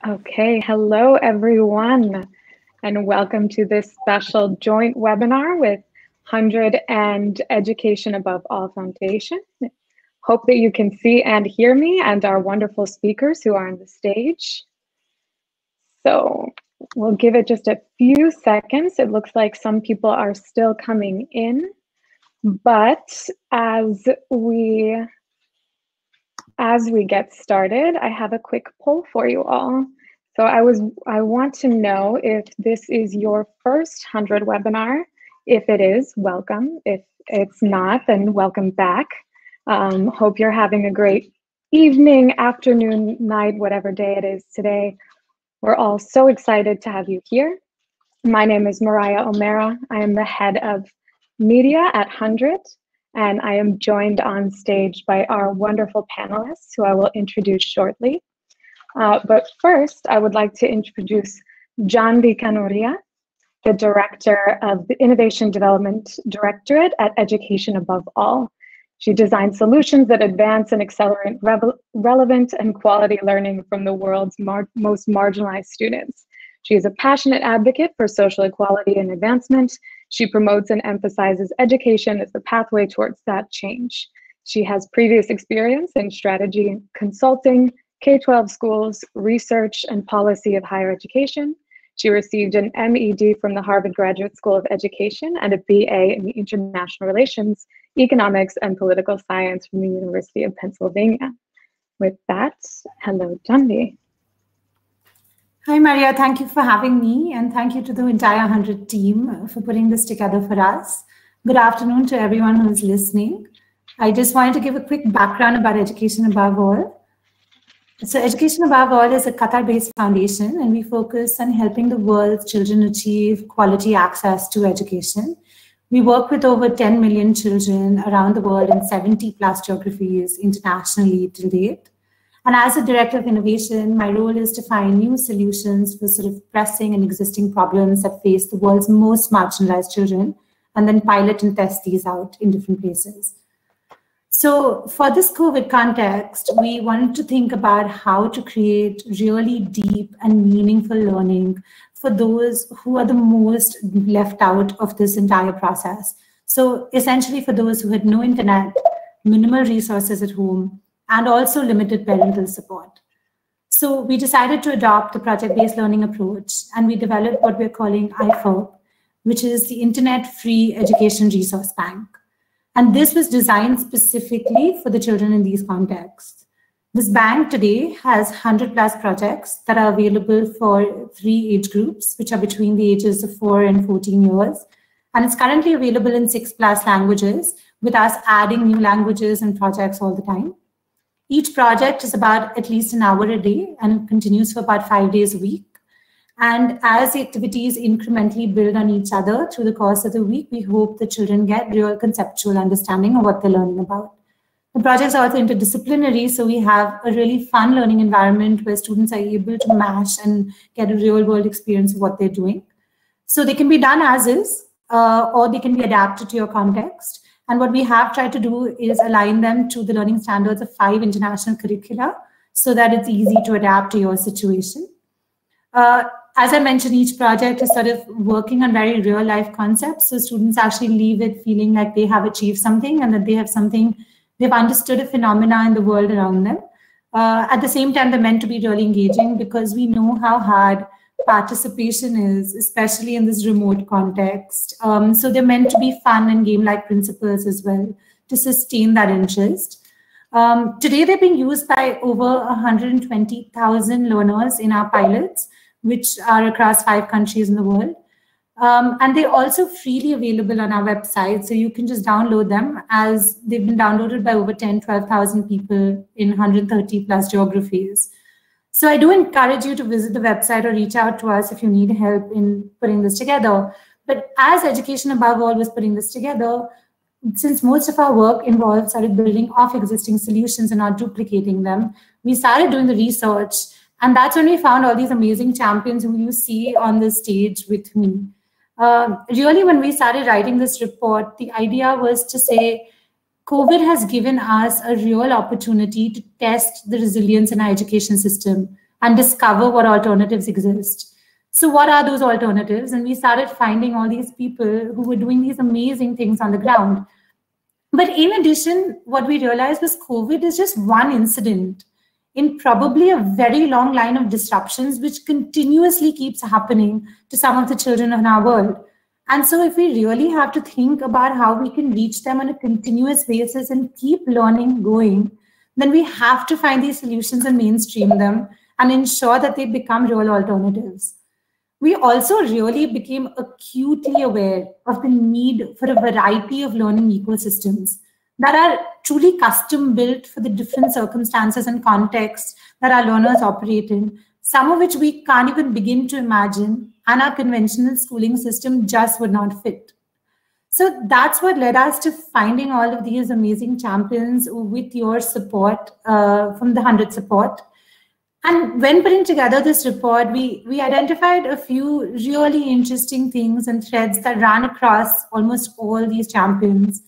Okay, hello everyone, and welcome to this special joint webinar with HundrED and Education Above All Foundation. Hope that you can see and hear me and our wonderful speakers who are on the stage. So we'll give it just a few seconds. It looks like some people are still coming in, but as we get started, I have a quick poll for you all. So I want to know if this is your first HundrED webinar. If it is, welcome. If it's not, then welcome back. Hope you're having a great evening, afternoon, night, whatever day it is today. We're all so excited to have you here. My name is Mariah O'Mara. I am the head of media at HundrED, and I am joined on stage by our wonderful panelists, who I will introduce shortly. But first, I would like to introduce Janvi Kanuria, the Director of the Innovation Development Directorate at Education Above All. She designs solutions that advance and accelerate relevant and quality learning from the world's most marginalized students. She is a passionate advocate for social equality and advancement. She promotes and emphasizes education as the pathway towards that change. She has previous experience in strategy consulting, K-12 schools, research, and policy of higher education. She received an MED from the Harvard Graduate School of Education and a BA in International Relations, Economics, and Political Science from the University of Pennsylvania. With that, hello, Janvi. Hi, Maria. Thank you for having me, and thank you to the entire HundrED team for putting this together for us. Good afternoon to everyone who is listening. I just wanted to give a quick background about Education Above All. So Education Above All is a Qatar-based foundation, and we focus on helping the world's children achieve quality access to education. We work with over 10 million children around the world in 70+ geographies internationally to date. And as a director of innovation, my role is to find new solutions for sort of pressing and existing problems that face the world's most marginalized children, and then pilot and test these out in different places. So for this COVID context, we wanted to think about how to create really deep and meaningful learning for those who are the most left out of this entire process. So essentially for those who had no internet, minimal resources at home, and also limited parental support. So we decided to adopt the project-based learning approach, and we developed what we're calling IFERB, which is the Internet Free Education Resource Bank. And this was designed specifically for the children in these contexts. This bank today has 100+ projects that are available for 3 age groups, which are between the ages of 4 and 14 years. And it's currently available in 6+ languages, with us adding new languages and projects all the time. Each project is about at least an hour a day, and it continues for about 5 days a week. And as the activities incrementally build on each other through the course of the week, we hope the children get real conceptual understanding of what they're learning about. The projects are also interdisciplinary, so we have a really fun learning environment where students are able to mash and get a real-world experience of what they're doing. So they can be done as is, or they can be adapted to your context. And what we have tried to do is align them to the learning standards of 5 international curricula so that it's easy to adapt to your situation. As I mentioned, each project is sort of working on very real life concepts. So students actually leave it feeling like they have achieved something and that they have something, they've understood a phenomena in the world around them. At the same time, they're meant to be really engaging because we know how hard participation is, especially in this remote context. So they're meant to be fun and game-like principles as well to sustain that interest. Today, they're being used by over 120,000 learners in our pilots, which are across 5 countries in the world. And they're also freely available on our website. So you can just download them, as they've been downloaded by over 12,000 people in 130+ geographies. So I do encourage you to visit the website or reach out to us if you need help in putting this together. But as Education Above All was putting this together, since most of our work involves sort of building off existing solutions and not duplicating them, we started doing the research. And that's when we found all these amazing champions who you see on the stage with me. Really, when we started writing this report, the idea was to say, COVID has given us a real opportunity to test the resilience in our education system and discover what alternatives exist. So what are those alternatives? And we started finding all these people who were doing these amazing things on the ground. But in addition, what we realized was COVID is just one incident in probably a very long line of disruptions, which continuously keeps happening to some of the children in our world. And so if we really have to think about how we can reach them on a continuous basis and keep learning going, then we have to find these solutions and mainstream them and ensure that they become real alternatives. We also really became acutely aware of the need for a variety of learning ecosystems that are truly custom built for the different circumstances and contexts that our learners operate in, some of which we can't even begin to imagine, and our conventional schooling system just would not fit. So that's what led us to finding all of these amazing champions with your support from the 100 support. And when putting together this report, we identified a few really interesting things and threads that ran across almost all these champions.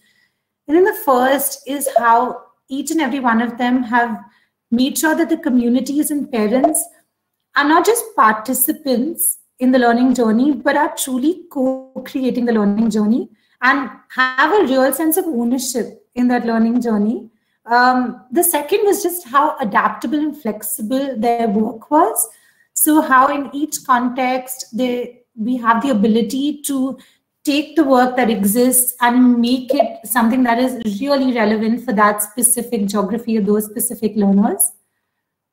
And then the first is how each and every one of them have made sure that the communities and parents are not just participants in the learning journey, but are truly co-creating the learning journey and have a real sense of ownership in that learning journey. The second was just how adaptable and flexible their work was. So how in each context, we have the ability to take the work that exists and make it something that is really relevant for that specific geography or those specific learners.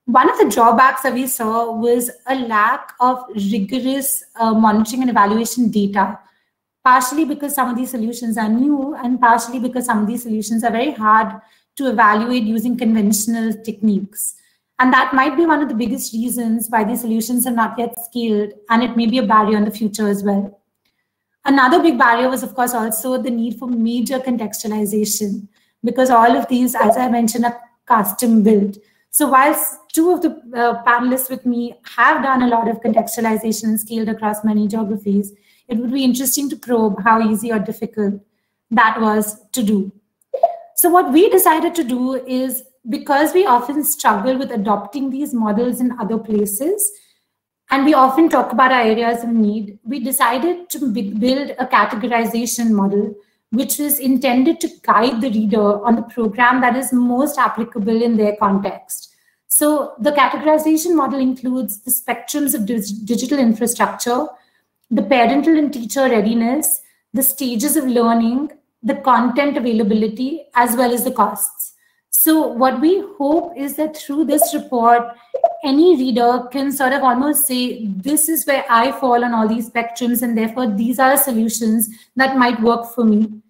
One of the drawbacks that we saw was a lack of rigorous monitoring and evaluation data, partially because some of these solutions are new and partially because some of these solutions are very hard to evaluate using conventional techniques. And that might be one of the biggest reasons why these solutions are not yet scaled, and it may be a barrier in the future as well. Another big barrier was, of course, also the need for major contextualization, because all of these, as I mentioned, are custom built. So whilst two of the panelists with me have done a lot of contextualization and scaled across many geographies, it would be interesting to probe how easy or difficult that was to do. So what we decided to do is, because we often struggle with adopting these models in other places, and we often talk about our areas of need, we decided to build a categorization model, which was intended to guide the reader on the program that is most applicable in their context. So the categorization model includes the spectrums of digital infrastructure, the parental and teacher readiness, the stages of learning, the content availability, as well as the costs. So what we hope is that through this report, any reader can sort of almost say, this is where I fall on all these spectrums, and therefore these are solutions that might work for me.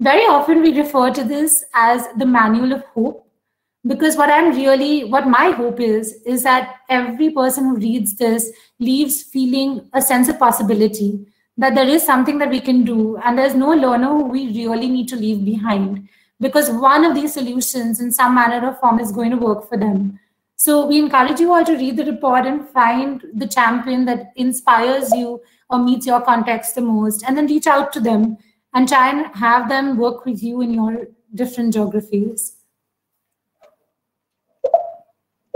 Very often we refer to this as the manual of hope, because what my hope is that every person who reads this leaves feeling a sense of possibility, that there is something that we can do, and there's no learner who we really need to leave behind, because one of these solutions in some manner or form is going to work for them. So we encourage you all to read the report and find the champion that inspires you or meets your context the most, and then reach out to them and try and have them work with you in your different geographies.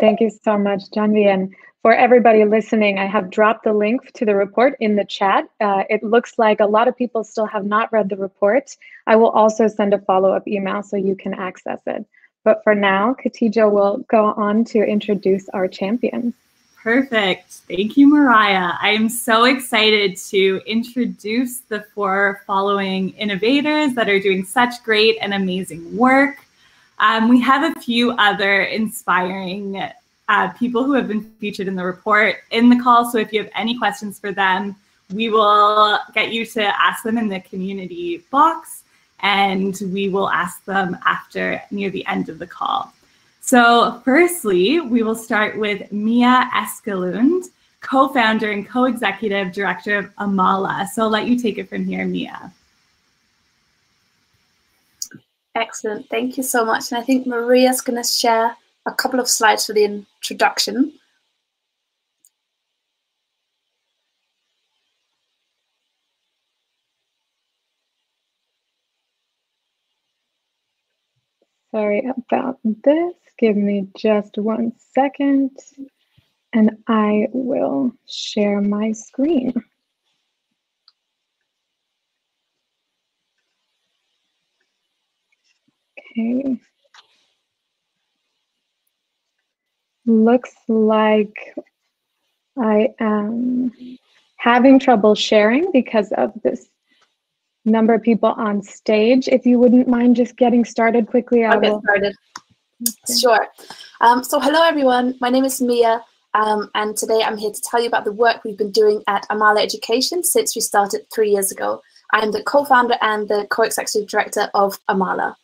Thank you so much, Janvi. And for everybody listening, I have dropped the link to the report in the chat. It looks like a lot of people still have not read the report. I will also send a follow-up email so you can access it. But for now, Khatija will go on to introduce our champions. Perfect. Thank you, Mariah. I am so excited to introduce the 4 following innovators that are doing such great and amazing work. We have a few other inspiring people who have been featured in the report in the call. So if you have any questions for them, we will get you to ask them in the community box, and we will ask them near the end of the call. So firstly, we will start with Mia Eskelund, co-founder and co-executive director of Amala. So I'll let you take it from here, Mia. Excellent. Thank you so much. And I think Maria's going to share a couple of slides for the introduction. Sorry about this. Give me just 1 second. And I will share my screen. Okay. Looks like I am having trouble sharing because of this number of people on stage. If you wouldn't mind just getting started quickly, I'll get started. Sure. So hello, everyone. My name is Mia, and today I'm here to tell you about the work we've been doing at Amala Education since we started 3 years ago. I'm the co-founder and the co-executive director of Amala.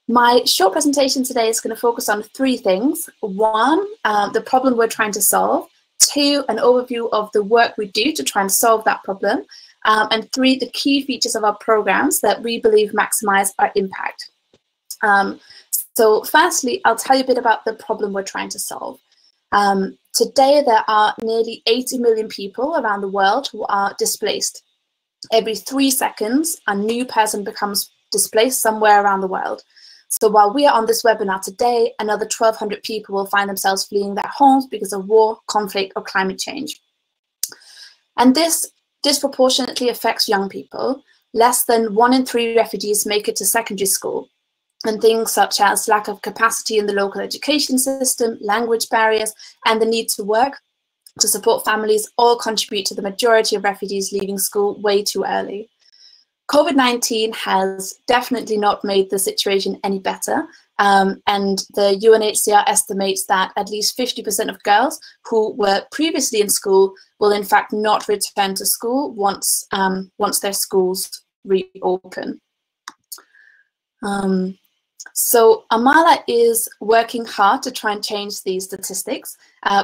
My short presentation today is going to focus on 3 things. 1, the problem we're trying to solve. 2, an overview of the work we do to try and solve that problem. And 3, the key features of our programs that we believe maximize our impact. So firstly, I'll tell you a bit about the problem we're trying to solve. Today, there are nearly 80 million people around the world who are displaced. Every 3 seconds, a new person becomes displaced somewhere around the world. So while we are on this webinar today, another 1,200 people will find themselves fleeing their homes because of war, conflict, or climate change. And this disproportionately affects young people. Less than 1 in 3 refugees make it to secondary school. And things such as lack of capacity in the local education system, language barriers, and the need to work to support families all contribute to the majority of refugees leaving school way too early. COVID-19 has definitely not made the situation any better, and the UNHCR estimates that at least 50% of girls who were previously in school will in fact not return to school once their schools reopen. So Amala is working hard to try and change these statistics.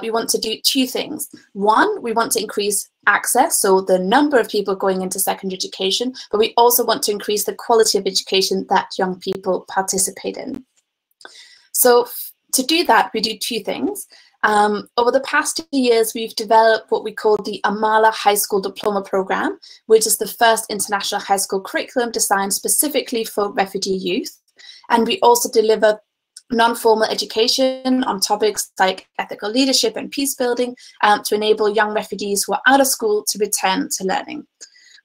We want to do 2 things. 1, we want to increase access, so the number of people going into secondary education, but we also want to increase the quality of education that young people participate in. So to do that, we do 2 things. Over the past 2 years, we've developed what we call the Amala High School Diploma Program, which is the first international high school curriculum designed specifically for refugee youth. And we also deliver non-formal education on topics like ethical leadership and peace building to enable young refugees who are out of school to return to learning.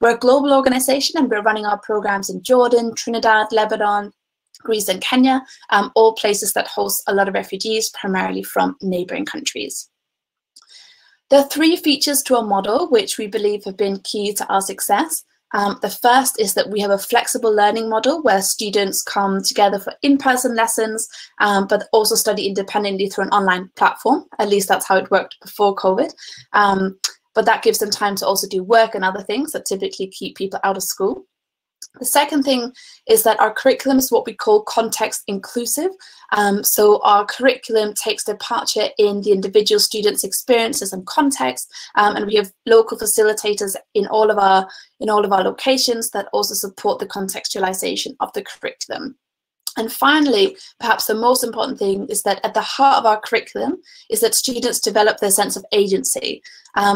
We're a global organization and we're running our programs in Jordan, Trinidad, Lebanon, Greece, and Kenya, all places that host a lot of refugees, primarily from neighboring countries. There are 3 features to our model which we believe have been key to our success. The first is that we have a flexible learning model where students come together for in-person lessons, but also study independently through an online platform. At least that's how it worked before COVID. But that gives them time to also do work and other things that typically keep people out of school. The second thing is that our curriculum is what we call context inclusive. So our curriculum takes departure in the individual students' experiences and context, and we have local facilitators in all of our locations that also support the contextualization of the curriculum. And finally, perhaps the most important thing is that at the heart of our curriculum is that students develop their sense of agency.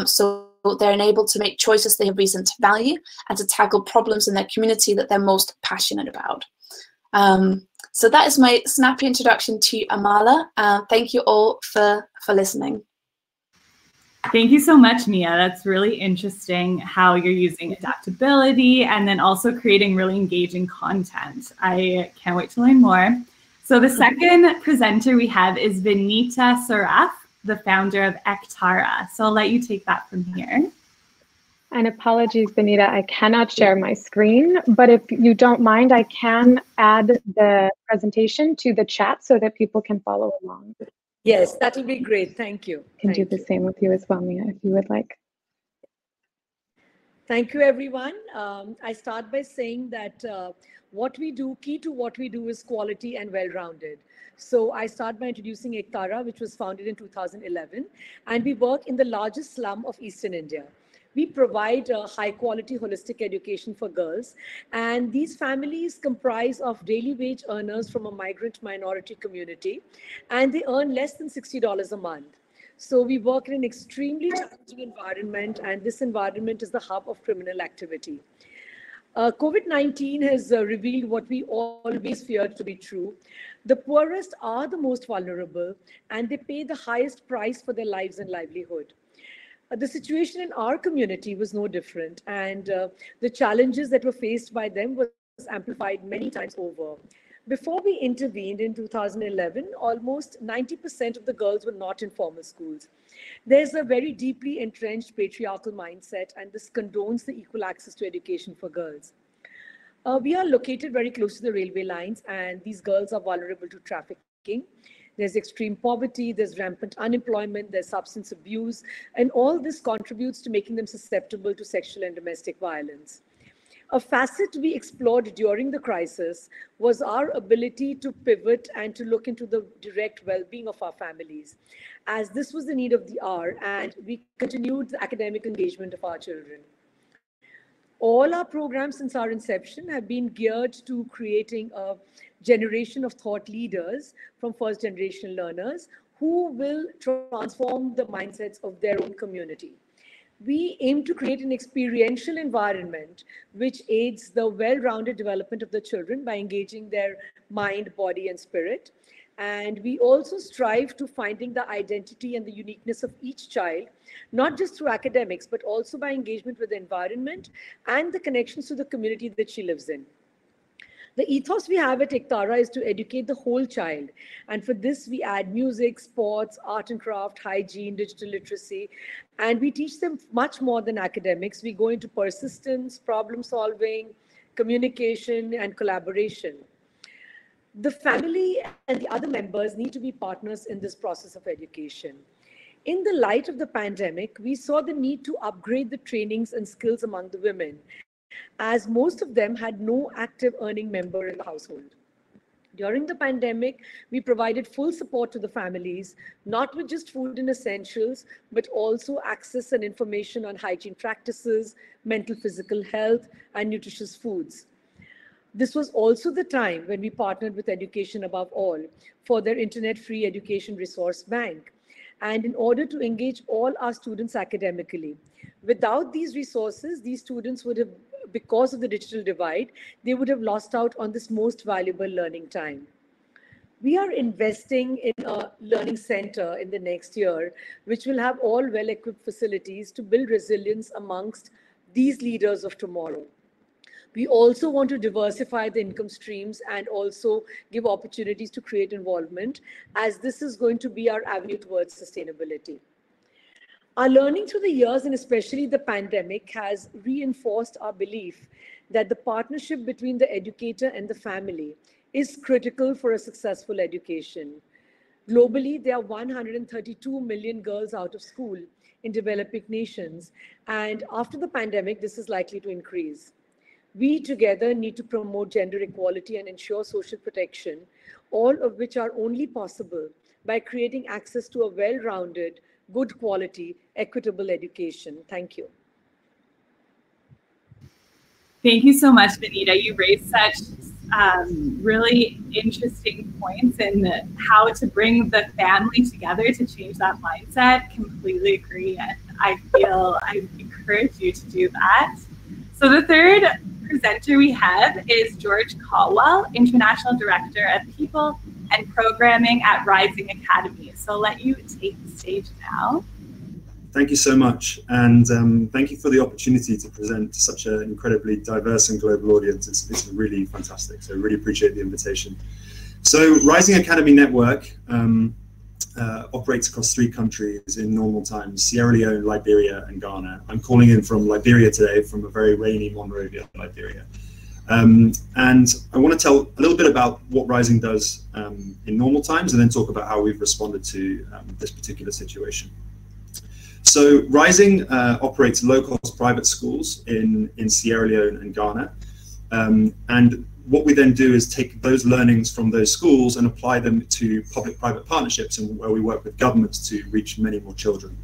So they're enabled to make choices they have reason to value and to tackle problems in their community that they're most passionate about. So that is my snappy introduction to Amala. Thank you all for listening. Thank you so much, Mia. That's really interesting how you're using adaptability and then also creating really engaging content. I can't wait to learn more. So the second presenter we have is Benita Saraf, the founder of Ektara. So I'll let you take that from here. And apologies, Benita, I cannot share my screen, but if you don't mind, I can add the presentation to the chat so that people can follow along. Yes, that will be great. Thank you. I can do the same with you as well, Mia, if you would like. Thank you, everyone. I start by saying that what we do, key to what we do is quality and well-rounded. So I start by introducing Ektara, which was founded in 2011, and we work in the largest slum of Eastern India. We provide high-quality holistic education for girls, and these families comprise of daily wage earners from a migrant minority community, and they earn less than $60 a month. So we work in an extremely challenging environment, and this environment is the hub of criminal activity. COVID-19 has revealed what we always feared to be true. The poorest are the most vulnerable, and they pay the highest price for their lives and livelihood. The situation in our community was no different, and the challenges that were faced by them was amplified many times over. Before we intervened in 2011, almost 90% of the girls were not in formal schools. There's a very deeply entrenched patriarchal mindset, and this condones the equal access to education for girls. We are located very close to the railway lines, and these girls are vulnerable to trafficking. There's extreme poverty, there's rampant unemployment, there's substance abuse, and all this contributes to making them susceptible to sexual and domestic violence. A facet we explored during the crisis was our ability to pivot and to look into the direct well-being of our families, as this was the need of the hour, and we continued the academic engagement of our children. All our programs since our inception have been geared to creating a generation of thought leaders from first-generation learners who will transform the mindsets of their own community. We aim to create an experiential environment which aids the well-rounded development of the children by engaging their mind, body, and spirit. And we also strive to finding the identity and the uniqueness of each child, not just through academics, but also by engagement with the environment and the connections to the community that she lives in. The ethos we have at Ektara is to educate the whole child. And for this, we add music, sports, art and craft, hygiene, digital literacy, and we teach them much more than academics. We go into persistence, problem solving, communication, and collaboration. The family and the other members need to be partners in this process of education. In the light of the pandemic, we saw the need to upgrade the trainings and skills among the women, as most of them had no active earning member in the household. During the pandemic, we provided full support to the families, not with just food and essentials, but also access and information on hygiene practices, mental physical health, and nutritious foods. This was also the time when we partnered with Education Above All for their internet-free education resource bank, and in order to engage all our students academically. Without these resources, these students would have, because of the digital divide, they would have lost out on this most valuable learning time. We are investing in a learning center in the next year, which will have all well-equipped facilities to build resilience amongst these leaders of tomorrow. We also want to diversify the income streams and also give opportunities to create involvement, as this is going to be our avenue towards sustainability. Our learning through the years, and especially the pandemic, has reinforced our belief that the partnership between the educator and the family is critical for a successful education. Globally, there are 132 million girls out of school in developing nations, and after the pandemic, this is likely to increase. We together need to promote gender equality and ensure social protection, all of which are only possible by creating access to a well-rounded, good quality, equitable education. Thank you. Thank you so much, Benita. You raised such really interesting points in how to bring the family together to change that mindset. Completely agree. And I feel I encourage you to do that. So the third presenter we have is George Caldwell, International Director of People and Programming at Rising Academy. So I'll let you take the stage now. Thank you so much, and thank you for the opportunity to present to such an incredibly diverse and global audience. It's really fantastic, so I really appreciate the invitation. So Rising Academy Network operates across 3 countries in normal times: Sierra Leone, Liberia, and Ghana. I'm calling in from Liberia today, from a very rainy Monrovia, Liberia. And I want to tell a little bit about what Rising does in normal times, and then talk about how we've responded to this particular situation. So Rising operates low-cost private schools in Sierra Leone and Ghana. And what we then do is take those learnings from those schools and apply them to public-private partnerships, and where we work with governments to reach many more children.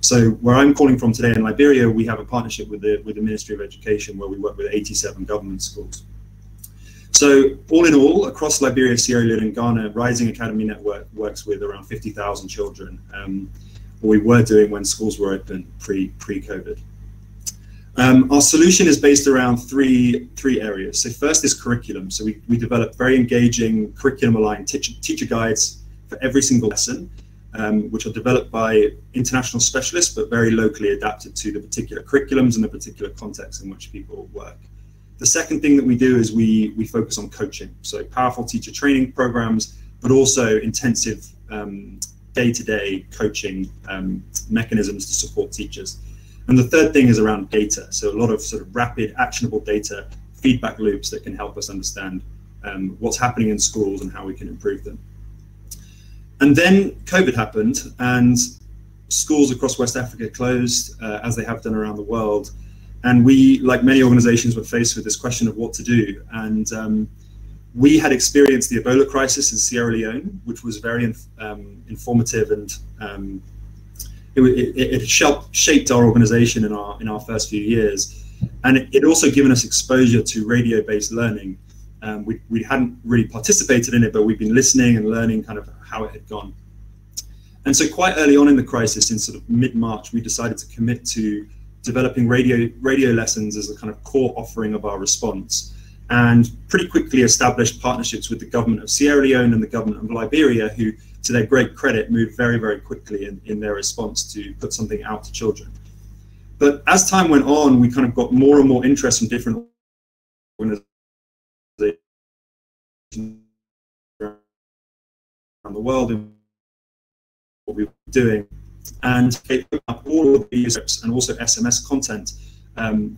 So where I'm calling from today in Liberia, we have a partnership with the Ministry of Education, where we work with 87 government schools. So all in all, across Liberia, Sierra Leone, and Ghana, Rising Academy Network works with around 50,000 children. We were doing when schools were open pre-COVID. Our solution is based around three areas. So first is curriculum. So we develop very engaging curriculum-aligned teacher guides for every single lesson, which are developed by international specialists, but very locally adapted to the particular curriculums and the particular context in which people work. The second thing that we do is we focus on coaching. So powerful teacher training programs, but also intensive day-to-day coaching mechanisms to support teachers. And the third thing is around data. So a lot of sort of rapid, actionable data, feedback loops that can help us understand what's happening in schools and how we can improve them. And then COVID happened, and schools across West Africa closed, as they have done around the world. And we, like many organizations, were faced with this question of what to do. And we had experienced the Ebola crisis in Sierra Leone, which was very informative, and it shaped our organization in our first few years. And it also given us exposure to radio-based learning. We hadn't really participated in it, but we've been listening and learning kind of how it had gone. And so quite early on in the crisis, in sort of mid-March, we decided to commit to developing radio lessons as a kind of core offering of our response, and pretty quickly established partnerships with the government of Sierra Leone and the government of Liberia, who, to their great credit, moved very, very quickly in their response to put something out to children. But as time went on, we kind of got more and more interest from different organizations around the world in what we were doing, and it opened up all of these scripts and also SMS content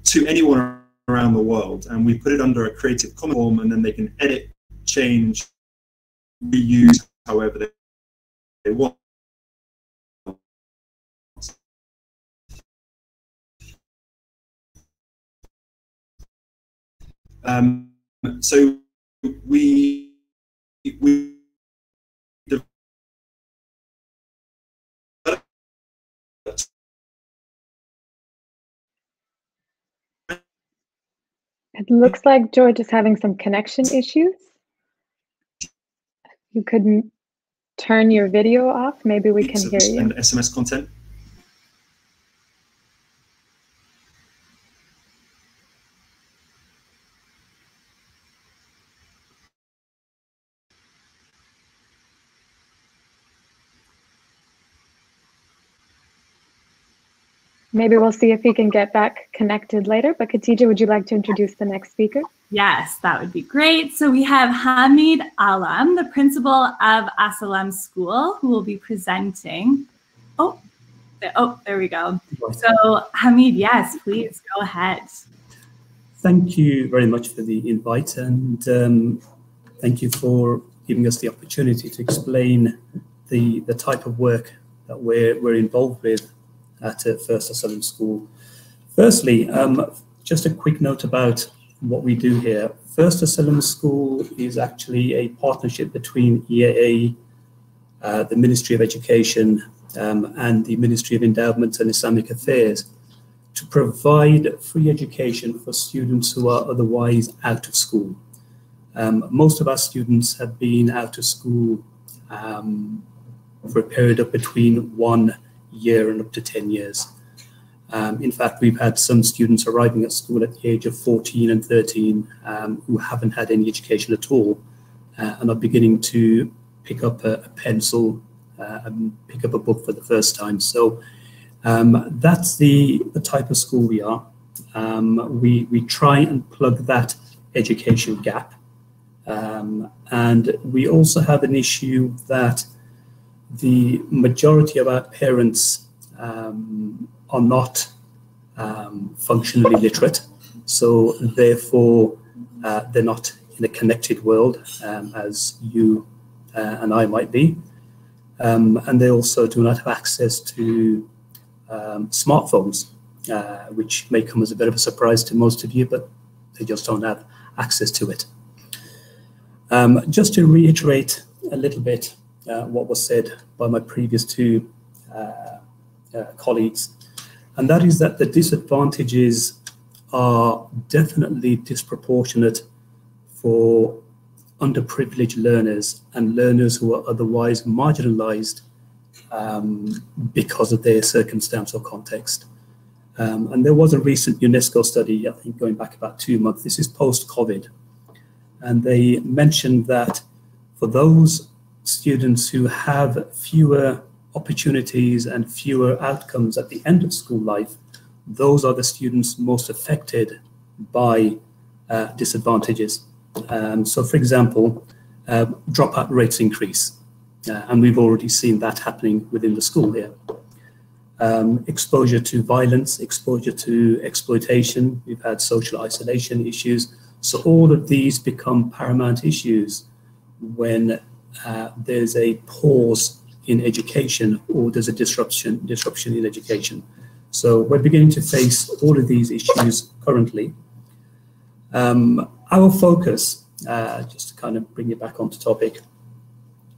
to anyone around the world, and we put it under a Creative Commons form, and then they can edit, change, reuse however they want. So we It looks like George is having some connection issues. You could turn your video off. Maybe we can hear you. And SMS content. Maybe we'll see if he can get back connected later. But Khadija, would you like to introduce the next speaker? Yes, that would be great. So we have Hamid Alam, the principal of Asalam School, who will be presenting. Oh, there we go. So Hamid, yes, please go ahead. Thank you very much for the invite, and thank you for giving us the opportunity to explain the type of work that we're involved with at First Asalam School. Firstly, just a quick note about what we do here. First Asalam School is actually a partnership between EAA, the Ministry of Education, and the Ministry of Endowment and Islamic Affairs to provide free education for students who are otherwise out of school. Most of our students have been out of school for a period of between 1 year and up to 10 years. In fact, we've had some students arriving at school at the age of 14 and 13 who haven't had any education at all and are beginning to pick up a pencil and pick up a book for the first time. So that's the type of school we are. We try and plug that education gap. And we also have an issue that the majority of our parents are not functionally literate, so therefore they're not in a connected world as you and I might be, and they also do not have access to smartphones, which may come as a bit of a surprise to most of you, but they just don't have access to it. Just to reiterate a little bit what was said by my previous two colleagues, and that is that the disadvantages are definitely disproportionate for underprivileged learners and learners who are otherwise marginalized because of their circumstance or context. And there was a recent UNESCO study, I think going back about 2 months, this is post-COVID, and they mentioned that for those students who have fewer opportunities and fewer outcomes at the end of school life, those are the students most affected by disadvantages. So for example, dropout rates increase, and we've already seen that happening within the school here. Exposure to violence, exposure to exploitation, we've had social isolation issues. So all of these become paramount issues when there's a pause in education or there's a disruption in education. So we're beginning to face all of these issues currently. Our focus, just to kind of bring it back onto topic,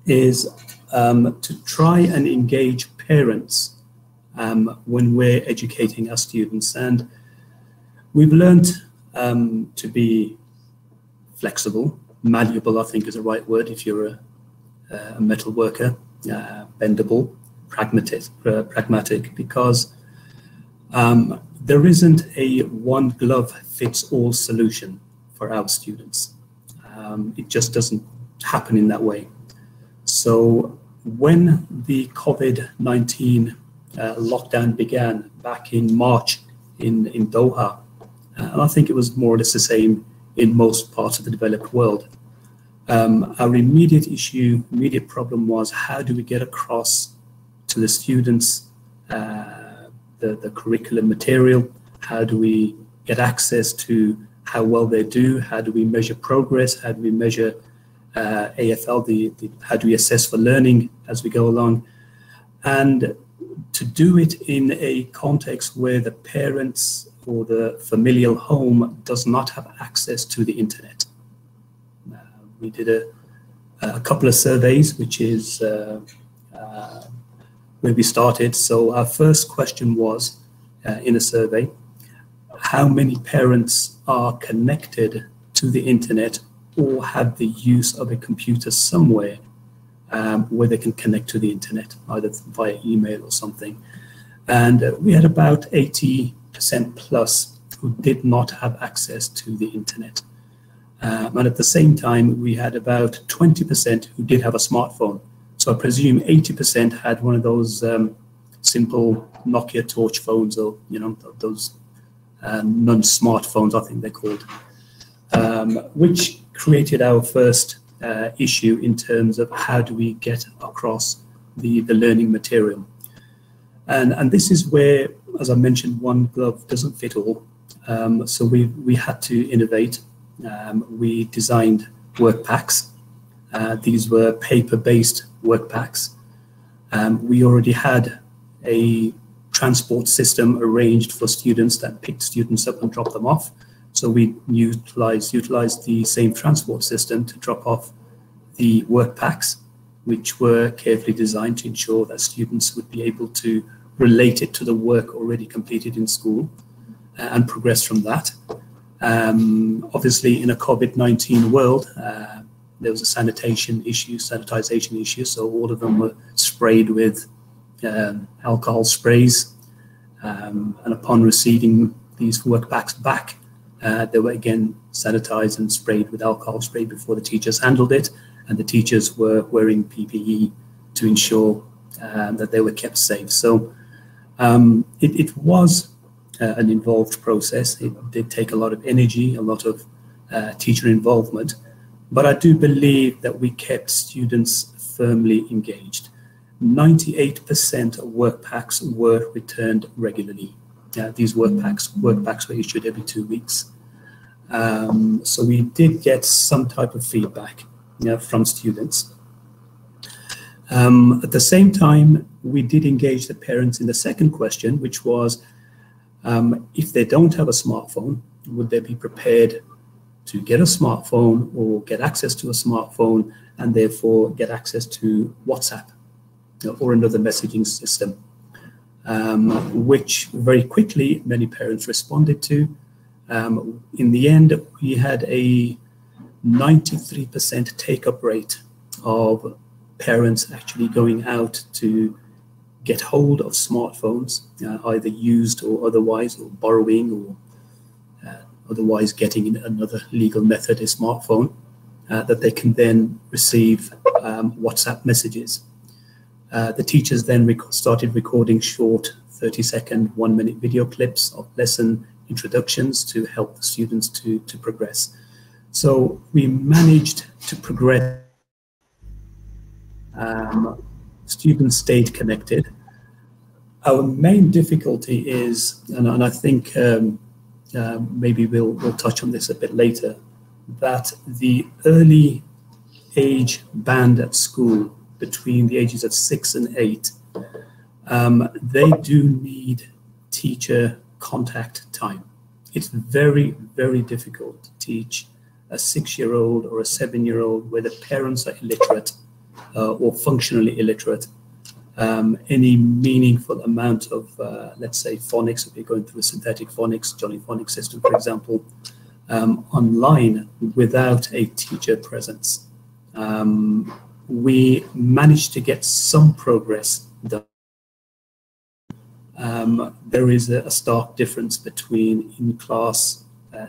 is to try and engage parents when we're educating our students. And we've learned to be flexible, malleable, I think is the right word if you're a metal worker, bendable, pragmatic, because there isn't a one glove fits all solution for our students. It just doesn't happen in that way. So when the COVID-19 lockdown began back in March in Doha, and I think it was more or less the same in most parts of the developed world, our immediate problem was, how do we get across to the students the curriculum material? How do we get access to how well they do? How do we measure progress? How do we measure AFL? How do we assess for learning as we go along? And to do it in a context where the parents or the familial home does not have access to the internet. We did a couple of surveys, which is where we started. So our first question was in a survey, how many parents are connected to the internet or have the use of a computer somewhere where they can connect to the internet, either via email or something. And we had about 80% plus who did not have access to the internet. And at the same time, we had about 20% who did have a smartphone. So I presume 80% had one of those simple Nokia torch phones, or those non-smartphones, I think they're called, which created our first issue in terms of how do we get across the learning material. And this is where, as I mentioned, one glove doesn't fit all. So we had to innovate. We designed work packs. These were paper-based work packs. We already had a transport system arranged for students that picked students up and dropped them off. So we utilized the same transport system to drop off the work packs, which were carefully designed to ensure that students would be able to relate it to the work already completed in school and progress from that. Obviously, in a COVID-19 world, there was a sanitization issue, so all of them were sprayed with alcohol sprays. And upon receiving these work packs back, they were again sanitized and sprayed with alcohol spray before the teachers handled it, and the teachers were wearing PPE to ensure that they were kept safe. So it was an involved process. It did take a lot of energy, a lot of teacher involvement, but I do believe that we kept students firmly engaged. 98% of work packs were returned regularly. These work packs were issued every 2 weeks. So we did get some type of feedback from students. At the same time, we did engage the parents in the second question, which was, if they don't have a smartphone, would they be prepared to get a smartphone or get access to a smartphone and therefore get access to WhatsApp or another messaging system, which very quickly many parents responded to. In the end, we had a 93% take-up rate of parents actually going out to get hold of smartphones, either used or otherwise, or borrowing, or otherwise getting in another legal method a smartphone, that they can then receive WhatsApp messages. The teachers then started recording short 30-second, 1-minute video clips of lesson introductions to help the students to progress. So we managed to progress. Students stayed connected. Our main difficulty is, and I think maybe we'll touch on this a bit later, that the early age band at school, between the ages of 6 and 8, they do need teacher contact time. It's very, very difficult to teach a 6-year-old or a 7-year-old where the parents are illiterate or functionally illiterate, any meaningful amount of, let's say, phonics, if you're going through a synthetic phonics, Johnny Phonics system, for example, online without a teacher presence. We managed to get some progress done. There is a stark difference between in-class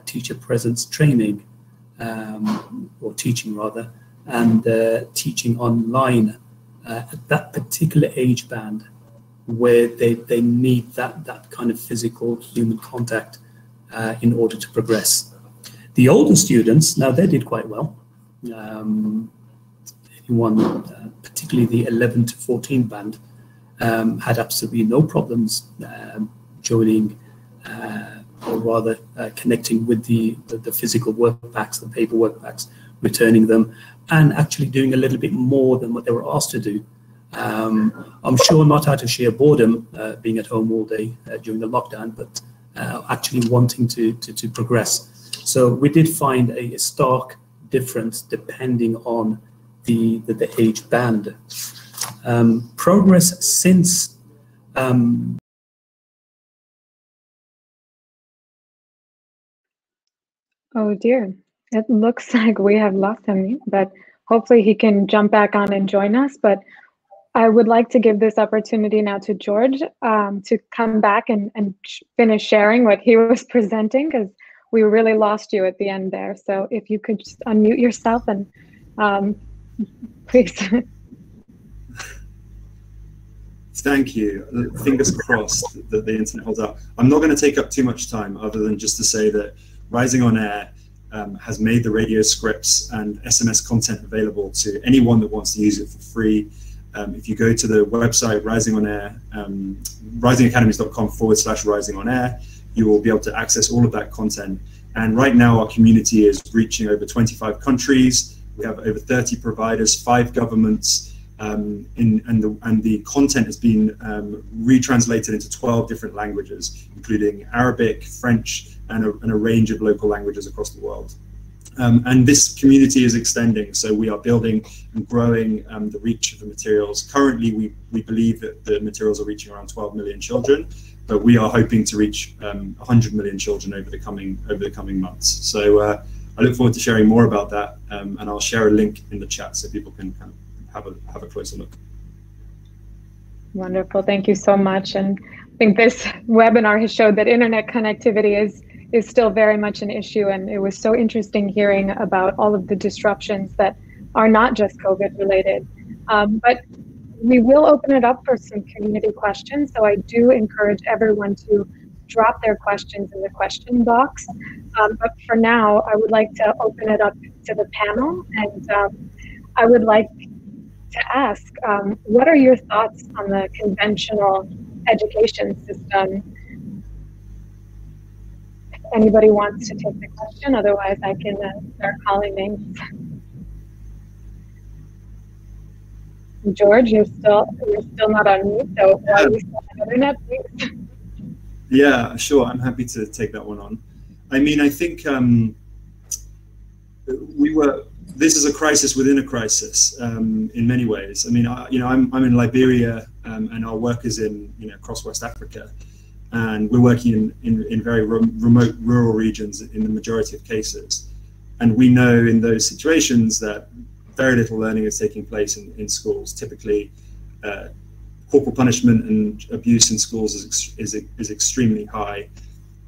teacher presence training, or teaching rather, and teaching online at that particular age band, where they need that kind of physical human contact in order to progress. The older students, now they did quite well. Particularly the 11 to 14 band, had absolutely no problems joining, or rather connecting with the physical work packs, the paper work packs, returning them, and actually doing a little bit more than what they were asked to do. I'm sure not out of sheer boredom, being at home all day during the lockdown, but actually wanting to progress. So we did find a stark difference depending on the age band. Progress since Oh dear, it looks like we have lost him, but hopefully he can jump back on and join us. But I would like to give this opportunity now to George to come back and finish sharing what he was presenting, because we really lost you at the end there. So if you could just unmute yourself and please. Thank you. Fingers crossed that the internet holds up. I'm not going to take up too much time other than just to say that Rising on Air has made the radio scripts and SMS content available to anyone that wants to use it for free. If you go to the website Rising on Air, risingacademies.com/Rising on Air, you will be able to access all of that content. And right now our community is reaching over 25 countries. We have over 30 providers, 5 governments, and the content has been retranslated into 12 different languages, including Arabic, French, and a range of local languages across the world. And this community is extending, so we are building and growing the reach of the materials. Currently, we believe that the materials are reaching around 12 million children, but we are hoping to reach 100 million children over the coming months. So I look forward to sharing more about that, and I'll share a link in the chat so people can kind of have a closer look. Wonderful, thank you so much. And I think this webinar has showed that internet connectivity is still very much an issue, and it was so interesting hearing about all of the disruptions that are not just COVID related. But we will open it up for some community questions, so I do encourage everyone to drop their questions in the question box. But for now, I would like to open it up to the panel, and I would like to ask, what are your thoughts on the conventional education system? If anybody wants to take the question, otherwise I can start calling names. George, you're still not on mute, so while you still have internet, please. Yeah, sure. I'm happy to take that one on. I mean, I think this is a crisis within a crisis in many ways. I mean, I'm in Liberia, and our work is in across West Africa, and we're working in very remote rural regions in the majority of cases. And we know in those situations that very little learning is taking place in schools. Typically, corporal punishment and abuse in schools is extremely high,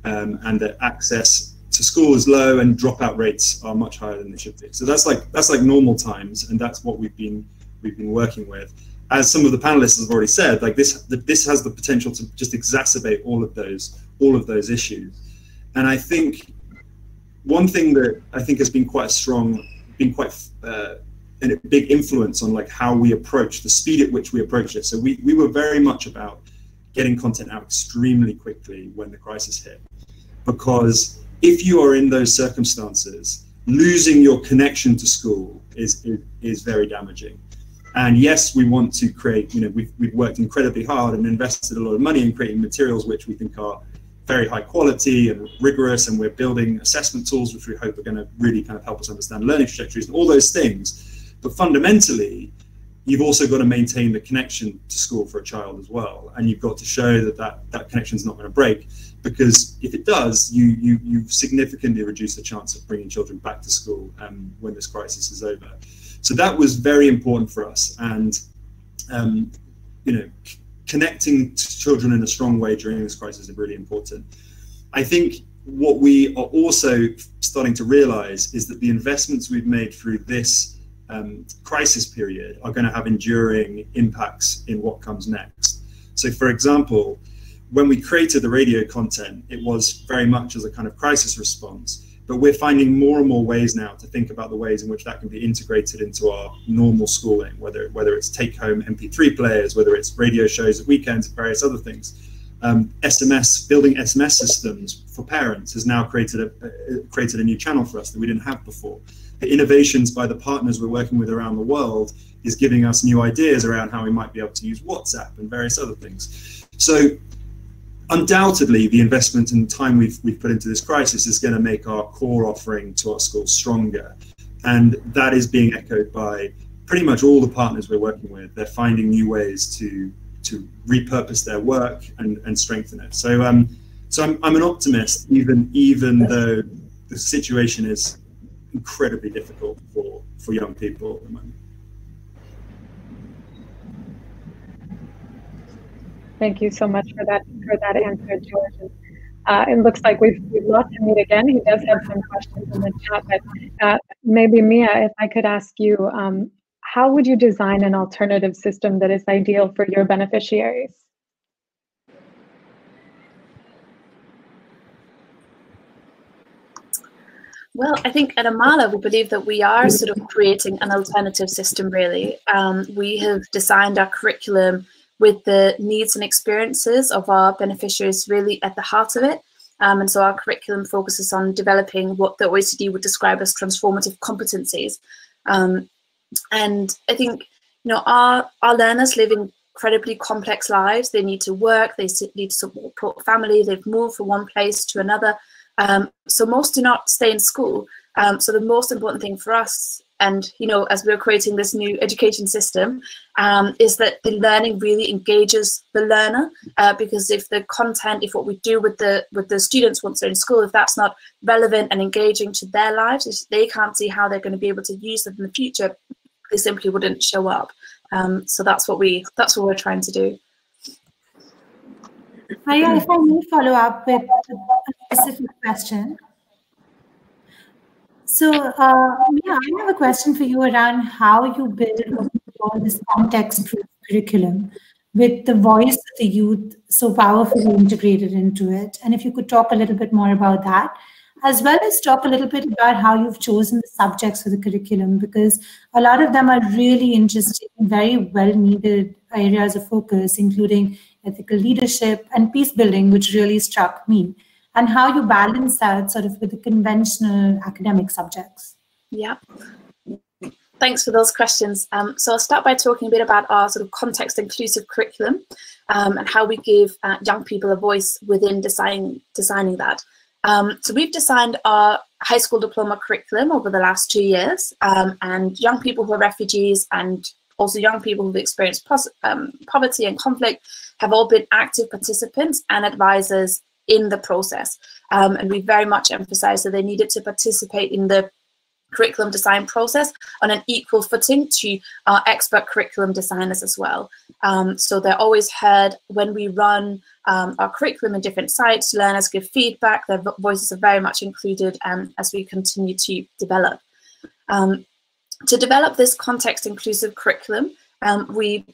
and that access to school is low and dropout rates are much higher than they should be. So that's like normal times, and that's what we've been working with. As some of the panelists have already said, like this has the potential to just exacerbate all of those issues. And I think one thing that I think has been quite a big influence on like how we approach the speed at which we approach it. So we were very much about getting content out extremely quickly when the crisis hit, because if you are in those circumstances, losing your connection to school is very damaging. And yes, we want to create, we've worked incredibly hard and invested a lot of money in creating materials which we think are very high quality and rigorous, and we're building assessment tools which we hope are going to really kind of help us understand learning trajectories and all those things. But fundamentally, you've also got to maintain the connection to school for a child as well, and you've got to show that connection is not going to break, because if it does, you significantly reduce the chance of bringing children back to school when this crisis is over. So that was very important for us, and connecting to children in a strong way during this crisis is really important. I think what we are also starting to realize is that the investments we've made through this crisis period are going to have enduring impacts in what comes next. So for example, when we created the radio content, it was very much as a kind of crisis response, but we're finding more and more ways now to think about the ways in which that can be integrated into our normal schooling, whether it's take-home MP3 players, whether it's radio shows at weekends, various other things. Building SMS systems for parents has now created a new channel for us that we didn't have before. The innovations by the partners we're working with around the world is giving us new ideas around how we might be able to use WhatsApp and various other things. So undoubtedly, the investment and time we've put into this crisis is going to make our core offering to our schools stronger. And that is being echoed by pretty much all the partners we're working with. They're finding new ways to repurpose their work and strengthen it. So I'm an optimist, even though the situation is incredibly difficult for young people at the moment. Thank you so much for that answer, George. It looks like we've lost Hamid again. He does have some questions in the chat, but maybe Mia, if I could ask you, how would you design an alternative system that is ideal for your beneficiaries? Well, I think at Amala, we believe that we are sort of creating an alternative system, really. We have designed our curriculum with the needs and experiences of our beneficiaries really at the heart of it. And so our curriculum focuses on developing what the OECD would describe as transformative competencies. And I think, our learners live incredibly complex lives. They need to work, they need to support family, they've moved from one place to another. So most do not stay in school. So the most important thing for us, and as we're creating this new education system, is that the learning really engages the learner. Because if the content, if what we do with the students once they're in school, if that's not relevant and engaging to their lives, if they can't see how they're going to be able to use them in the future, they simply wouldn't show up. So that's what we're trying to do. Maria, if I may follow up with a specific question. So, Mia, I have a question for you around how you build all this context-proof curriculum with the voice of the youth so powerfully integrated into it. And if you could talk a little bit more about that, as well as talk a little bit about how you've chosen the subjects for the curriculum, because a lot of them are really interesting, very well-needed areas of focus, including ethical leadership and peace building, which really struck me, and how you balance that sort of with the conventional academic subjects. Yeah. Thanks for those questions. So I'll start by talking a bit about our sort of context-inclusive curriculum and how we give young people a voice within designing that. So we've designed our high school diploma curriculum over the last 2 years, and young people who are refugees and also young people who've experienced poverty and conflict have all been active participants and advisors in the process. And we very much emphasized that they needed to participate in the curriculum design process on an equal footing to our expert curriculum designers as well. So they're always heard when we run our curriculum in different sites. Learners give feedback, their voices are very much included as we continue to develop. To develop this context-inclusive curriculum, we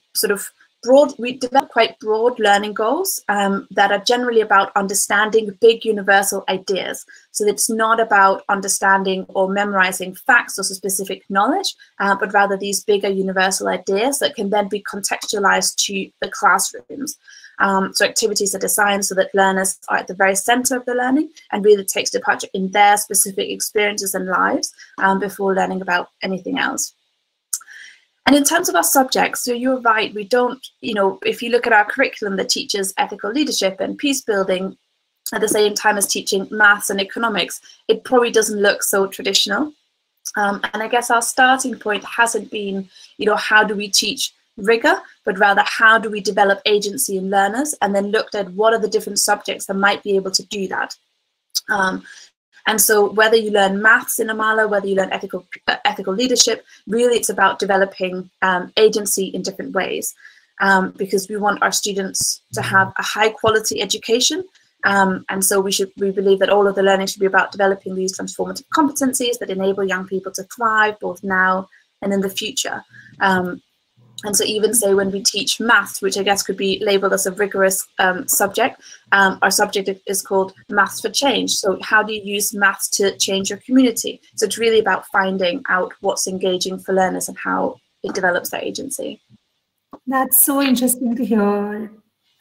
develop quite broad learning goals that are generally about understanding big universal ideas. So it's not about understanding or memorizing facts or specific knowledge, but rather these bigger universal ideas that can then be contextualized to the classrooms. So activities are designed so that learners are at the very center of the learning and really takes departure in their specific experiences and lives before learning about anything else. And in terms of our subjects, so you're right, we don't, if you look at our curriculum that teaches ethical leadership and peace building at the same time as teaching maths and economics, it probably doesn't look so traditional. And I guess our starting point hasn't been, how do we teach rigor, but rather how do we develop agency in learners, and then looked at what are the different subjects that might be able to do that. And so whether you learn maths in Amala, whether you learn ethical leadership, really it's about developing agency in different ways, because we want our students to have a high quality education. And so we believe that all of the learning should be about developing these transformative competencies that enable young people to thrive both now and in the future. And so even say when we teach maths, which I guess could be labeled as a rigorous subject, our subject is called Maths for Change. So how do you use maths to change your community? So it's really about finding out what's engaging for learners and how it develops their agency. That's so interesting to hear,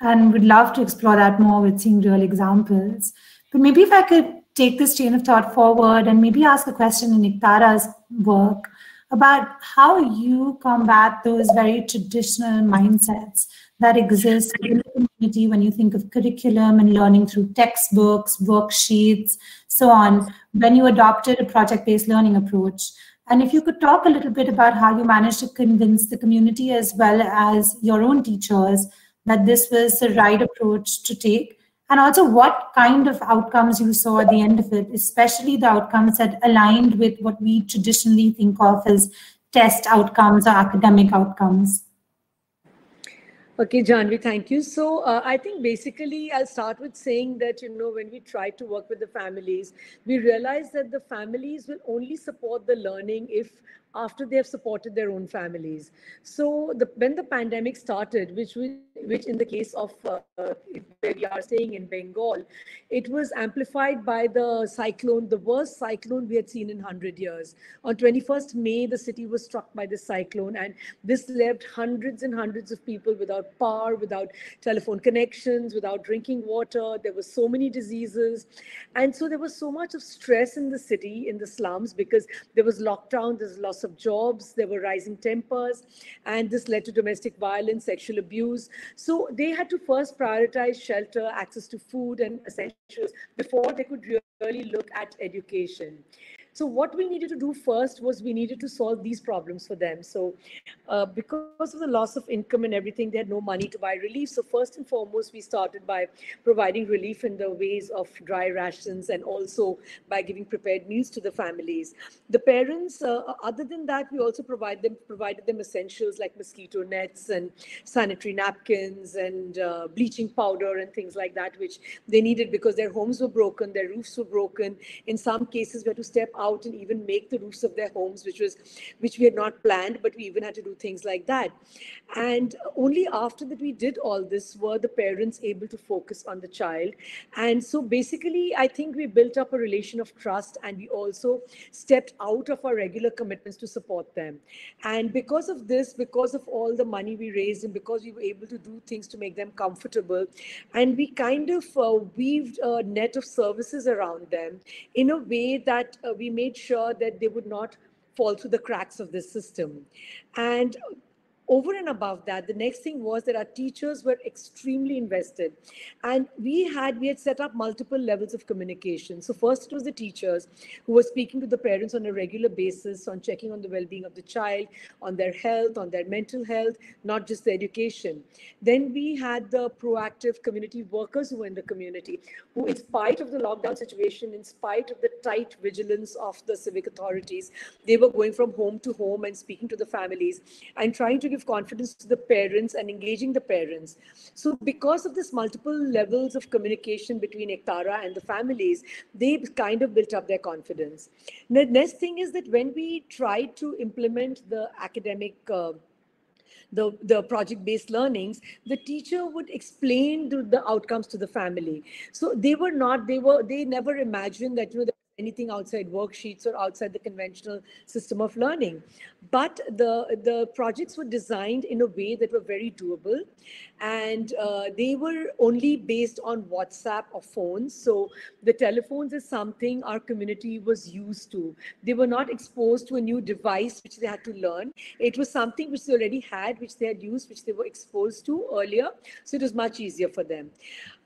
and would love to explore that more with seeing real examples. But maybe if I could take this chain of thought forward and maybe ask a question in Iktara's work about how you combat those very traditional mindsets that exist in the community when you think of curriculum and learning through textbooks, worksheets, so on, when you adopted a project-based learning approach. And if you could talk a little bit about how you managed to convince the community as well as your own teachers that this was the right approach to take, and also what kind of outcomes you saw at the end of it, especially the outcomes that aligned with what we traditionally think of as test outcomes or academic outcomes. Okay, Janvi, thank you. So I think basically I'll start with saying that, when we try to work with the families, we realize that the families will only support the learning if after they have supported their own families. So when the pandemic started, which in the case of where we are staying in Bengal, it was amplified by the cyclone, the worst cyclone we had seen in 100 years. On 21st May, the city was struck by this cyclone, and this left hundreds and hundreds of people without power, without telephone connections, without drinking water. There were so many diseases. And so there was so much of stress in the city, in the slums, because there was lockdown, there's loss of jobs, there were rising tempers, and this led to domestic violence, sexual abuse. So they had to first prioritize shelter, access to food and essentials before they could really look at education. So what we needed to do first was we needed to solve these problems for them. So because of the loss of income and everything, they had no money to buy relief. So first and foremost, we started by providing relief in the ways of dry rations and also by giving prepared meals to the families. The parents, other than that, we also provided them essentials like mosquito nets and sanitary napkins and bleaching powder and things like that, which they needed because their homes were broken, their roofs were broken. In some cases, we had to step out and even make the roofs of their homes, which we had not planned, but we even had to do things like that. And only after that we did all this were the parents able to focus on the child. And so basically, I think we built up a relation of trust, and we also stepped out of our regular commitments to support them. And because of this, because of all the money we raised, and because we were able to do things to make them comfortable, and we kind of weaved a net of services around them in a way that we made sure that they would not fall through the cracks of this system. And over and above that, the next thing was that our teachers were extremely invested. And we had set up multiple levels of communication. So first it was the teachers who were speaking to the parents on a regular basis, on checking on the well-being of the child, on their health, on their mental health, not just the education. Then we had the proactive community workers who were in the community, who in spite of the lockdown situation, in spite of the tight vigilance of the civic authorities, they were going from home to home and speaking to the families and trying to give confidence to the parents and engaging the parents. So because of this multiple levels of communication between Ektara and the families, they kind of built up their confidence. The next thing is that when we tried to implement the academic the project-based learnings, the teacher would explain the outcomes to the family. So they never imagined that, there anything outside worksheets or outside the conventional system of learning. But the projects were designed in a way that were very doable, and they were only based on WhatsApp or phones. So the telephones is something our community was used to. They were not exposed to a new device which they had to learn. It was something which they already had, which they had used, which they were exposed to earlier. So it was much easier for them.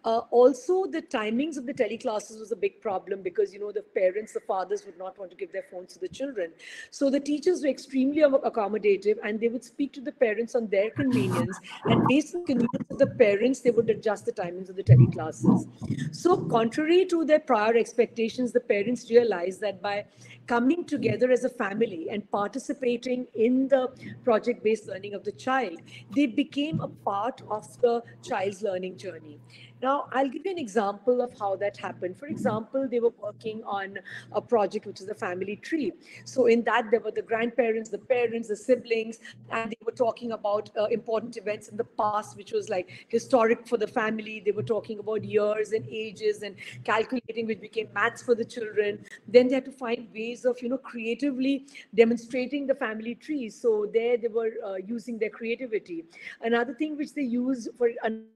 Also, the timings of the teleclasses was a big problem because, the parents, the fathers would not want to give their phones to the children. So the teachers were extremely accommodative, and they would speak to the parents on their convenience, and based on the convenience of the parents, they would adjust the timings of the teleclasses. So contrary to their prior expectations, the parents realized that by coming together as a family and participating in the project-based learning of the child, they became a part of the child's learning journey. Now, I'll give you an example of how that happened. For example, they were working on a project which is a family tree. So in that, there were the grandparents, the parents, the siblings, and they were talking about important events in the past, which was like historic for the family. They were talking about years and ages and calculating, which became maths for the children. Then they had to find ways of, creatively demonstrating the family tree. So there they were using their creativity. Another thing which they used for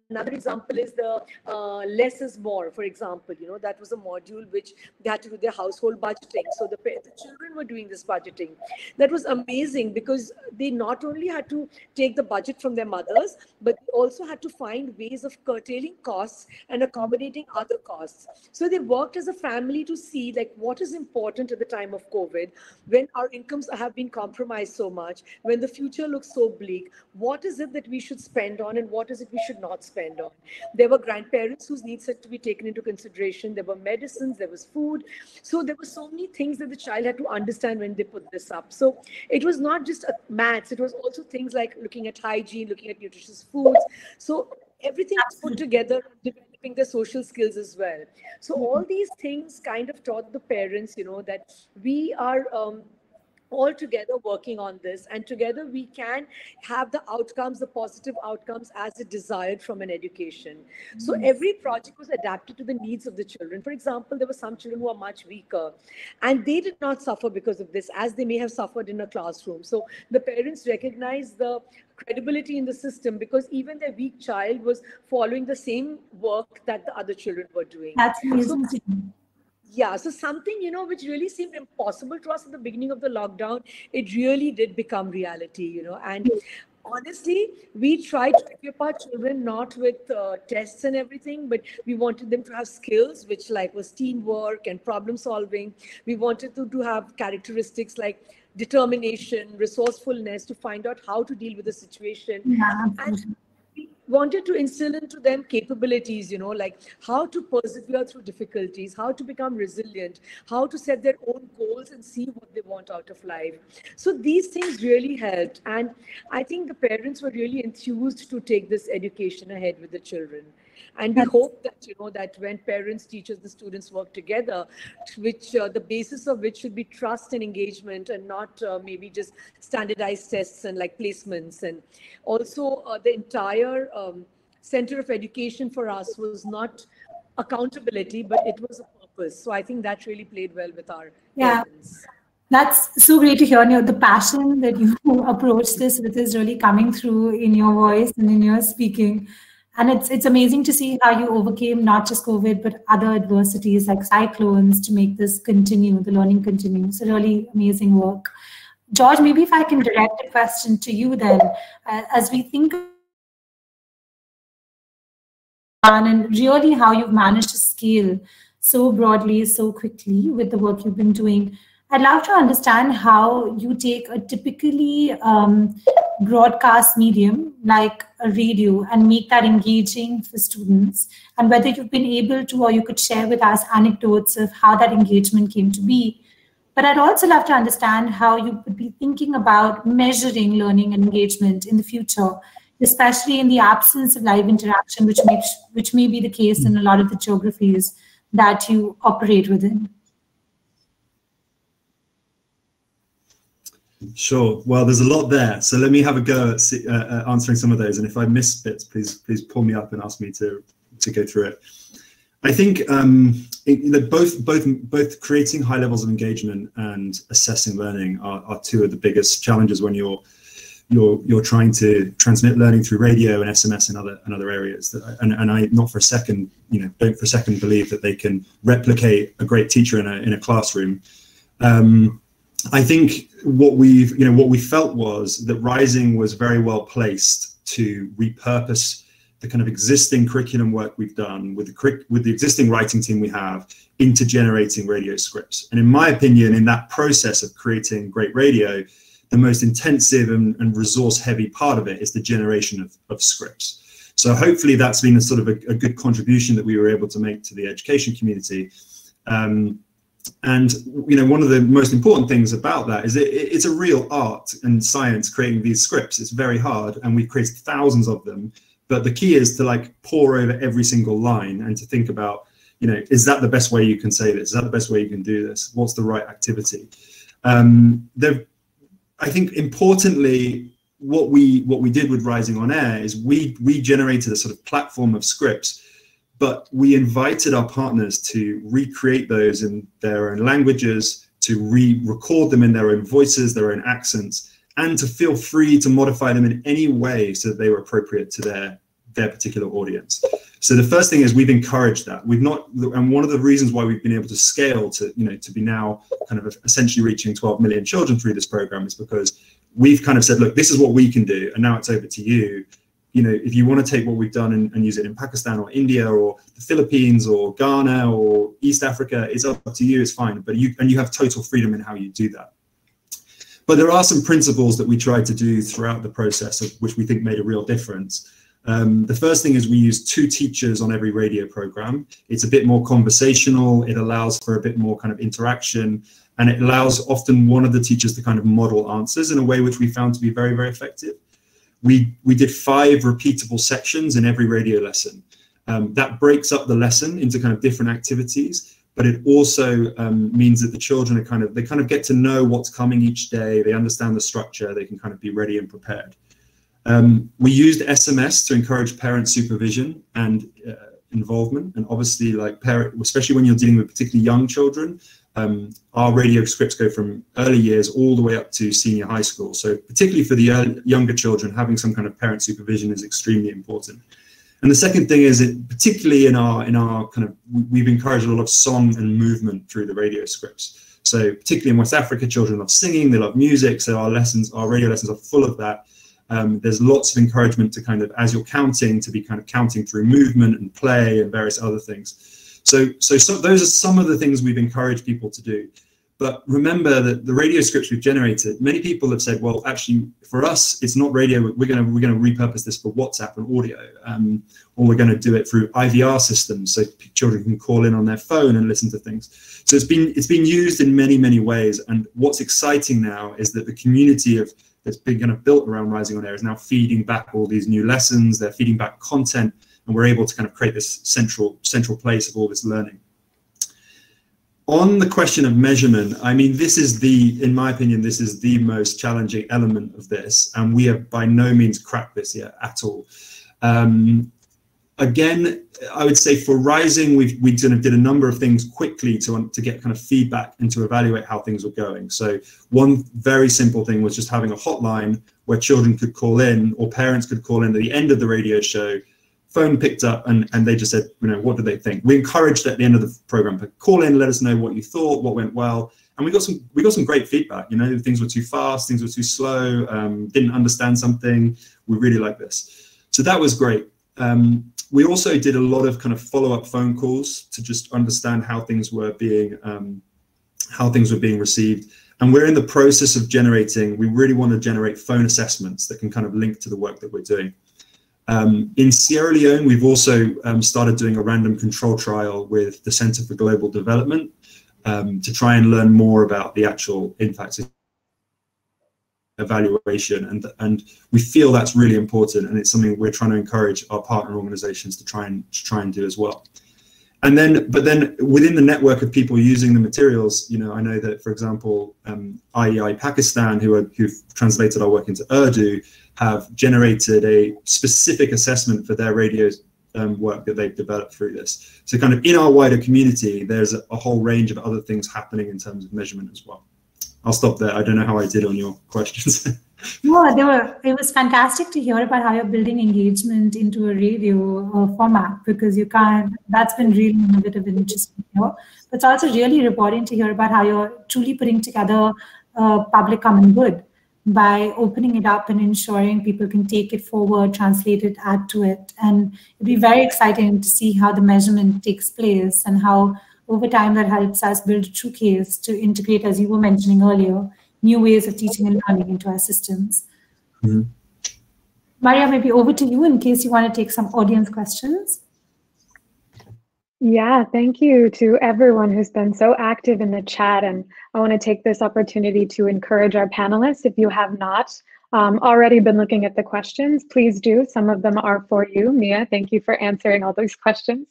another example is the less is more, for example. That was a module which they had to do their household budgeting. So the children were doing this budgeting. That was amazing because they not only had to take the budget from their mothers, but they also had to find ways of curtailing costs and accommodating other costs. So they worked as a family to see what is important at the time of COVID, when our incomes have been compromised so much, when the future looks so bleak. What is it that we should spend on and what is it we should not spend on? There were grandparents whose needs had to be taken into consideration. There were medicines, there was food. So there were so many things that the child had to understand when they put this up. So it was not just maths, it was also things like looking at hygiene, looking at nutritious foods. So everything was put together, developing their social skills as well. So all these things kind of taught the parents, that we are all together working on this, and together we can have the outcomes, the positive outcomes as it desired from an education. So every project was adapted to the needs of the children. For example, there were some children who are much weaker, and they did not suffer because of this, as they may have suffered in a classroom. So the parents recognized the credibility in the system because even their weak child was following the same work that the other children were doing. That's amazing. Yeah, so something, which really seemed impossible to us at the beginning of the lockdown, it really did become reality, and honestly, we tried to equip our children not with tests and everything, but we wanted them to have skills, which was teamwork and problem solving. We wanted them to have characteristics like determination, resourcefulness, to find out how to deal with the situation. Yeah, and we wanted to instill into them capabilities, like how to persevere through difficulties, how to become resilient, how to set their own goals and see what they want out of life. So these things really helped. And I think the parents were really enthused to take this education ahead with the children. And we hope that, that when parents, teachers, the students work together, which the basis of which should be trust and engagement and not maybe just standardized tests and placements. And also the entire center of education for us was not accountability, but it was a purpose. So I think that really played well with our parents. That's so great to hear. The passion that you approach this with is really coming through in your voice and in your speaking. And it's amazing to see how you overcame not just COVID, but other adversities like cyclones to make this continue, the learning continue. So really amazing work. George, maybe if I can direct a question to you then, as we think and really how you've managed to scale so broadly, so quickly with the work you've been doing. I'd love to understand how you take a typically broadcast medium like a radio and make that engaging for students, and whether you've been able to, or you could share with us anecdotes of how that engagement came to be. But I'd also love to understand how you would be thinking about measuring learning and engagement in the future, especially in the absence of live interaction, which may be the case in a lot of the geographies that you operate within. Sure. Well, there's a lot there, so let me have a go at answering some of those. And if I miss bits, please pull me up and ask me to go through it. I think both creating high levels of engagement and assessing learning are two of the biggest challenges when you're trying to transmit learning through radio and SMS and other areas. And I not for a second, don't for a second believe that they can replicate a great teacher in a classroom. I think what we felt was that Rising was very well placed to repurpose the kind of existing curriculum work we've done with the existing writing team we have into generating radio scripts. And in my opinion, in that process of creating great radio, the most intensive and resource-heavy part of it is the generation of scripts. So hopefully that's been a sort of a good contribution that we were able to make to the education community. And one of the most important things about that is it's a real art and science creating these scripts. It's very hard, and we've created thousands of them. But the key is to pore over every single line and to think about, is that the best way you can say this? Is that the best way you can do this? What's the right activity? I think importantly, what we did with Rising on Air is we generated a sort of platform of scripts, but we invited our partners to recreate those in their own languages, to re-record them in their own voices, their own accents, and to feel free to modify them in any way so that they were appropriate to their particular audience. So the first thing is we've encouraged that. And one of the reasons why we've been able to scale to be now kind of essentially reaching 12 million children through this program is because we've kind of said, look, this is what we can do, and now it's over to you. If you want to take what we've done and use it in Pakistan or India or the Philippines or Ghana or East Africa, it's up to you, it's fine. But you have total freedom in how you do that. But there are some principles that we tried to do throughout the process, of which we think made a real difference. The first thing is we use 2 teachers on every radio program. It's a bit more conversational. It allows for a bit more kind of interaction, and it allows often one of the teachers to kind of model answers in a way which we found to be very, very effective. We did 5 repeatable sections in every radio lesson. That breaks up the lesson into kind of different activities, but it also means that the children are they kind of get to know what's coming each day. They understand the structure. They can kind of be ready and prepared. We used SMS to encourage parent supervision and involvement, and obviously, especially when you're dealing with particularly young children, our radio scripts go from early years all the way up to senior high school. So particularly for the younger children, having some kind of parent supervision is extremely important. And the second thing is, particularly in our kind of, we've encouraged a lot of song and movement through the radio scripts. So particularly in West Africa, children love singing, they love music. So our radio lessons are full of that. There's lots of encouragement to kind of, as you're counting, to be kind of counting through movement and play and various other things. So those are some of the things we've encouraged people to do. But remember that the radio scripts we've generated, many people have said, well, actually, for us, it's not radio. We're going to repurpose this for WhatsApp and audio, or we're going to do it through IVR systems, so children can call in on their phone and listen to things. So it's been used in many, many ways. And what's exciting now is that the community that's been kind of built around Rising on Air is now feeding back all these new lessons. They're feeding back content, and we're able to kind of create this central place of all this learning. On the question of measurement, I mean, in my opinion, this is the most challenging element of this, and we have by no means cracked this yet at all. Again, I would say for Rising, we kind of did a number of things quickly to get kind of feedback and to evaluate how things were going. So one very simple thing was just having a hotline where children could call in, or parents could call in at the end of the radio show phone picked up and they just said, what do they think? We encouraged at the end of the program to call in, let us know what you thought, what went well. And we got some great feedback. Things were too fast, things were too slow, didn't understand something. We really like this. So that was great. We also did a lot of kind of follow-up phone calls to just understand how things were being received. And we're in the process of we really want to generate phone assessments that can kind of link to the work that we're doing. In Sierra Leone, we've also started doing a random control trial with the Center for Global Development to try and learn more about the actual impacts of evaluation. And we feel that's really important, and it's something we're trying to encourage our partner organizations to try and do as well. But then within the network of people using the materials, I know that, for example, IEI Pakistan, who've translated our work into Urdu, have generated a specific assessment for their radio work that they've developed through this. So kind of in our wider community, there's a whole range of other things happening in terms of measurement as well. I'll stop there. I don't know how I did on your questions. No, it was fantastic to hear about how you're building engagement into a radio format, because that's been really innovative and interesting to hear. But it's also really rewarding to hear about how you're truly putting together public common good by opening it up and ensuring people can take it forward, translate it, add to it. And it'd be very exciting to see how the measurement takes place and how over time that helps us build a true case to integrate, as you were mentioning earlier, new ways of teaching and learning into our systems. Mm-hmm. Maria, maybe over to you in case you want to take some audience questions. Yeah, thank you to everyone who's been so active in the chat. And I want to take this opportunity to encourage our panelists. If you have not already been looking at the questions, please do. Some of them are for you. Mia, thank you for answering all those questions.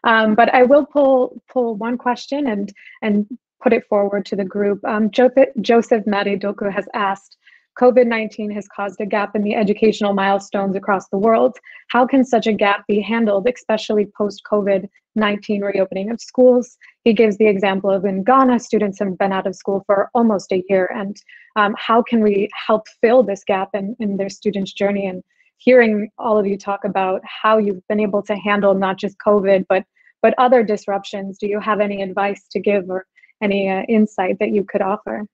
But I will pull one question and put it forward to the group. Joseph Maridoku has asked, COVID-19 has caused a gap in the educational milestones across the world. How can such a gap be handled, especially post-COVID-19 reopening of schools? He gives the example of in Ghana, students have been out of school for almost a year. And how can we help fill this gap in their students' journey? And hearing all of you talk about how you've been able to handle not just COVID, but other disruptions, do you have any advice to give or any insight that you could offer?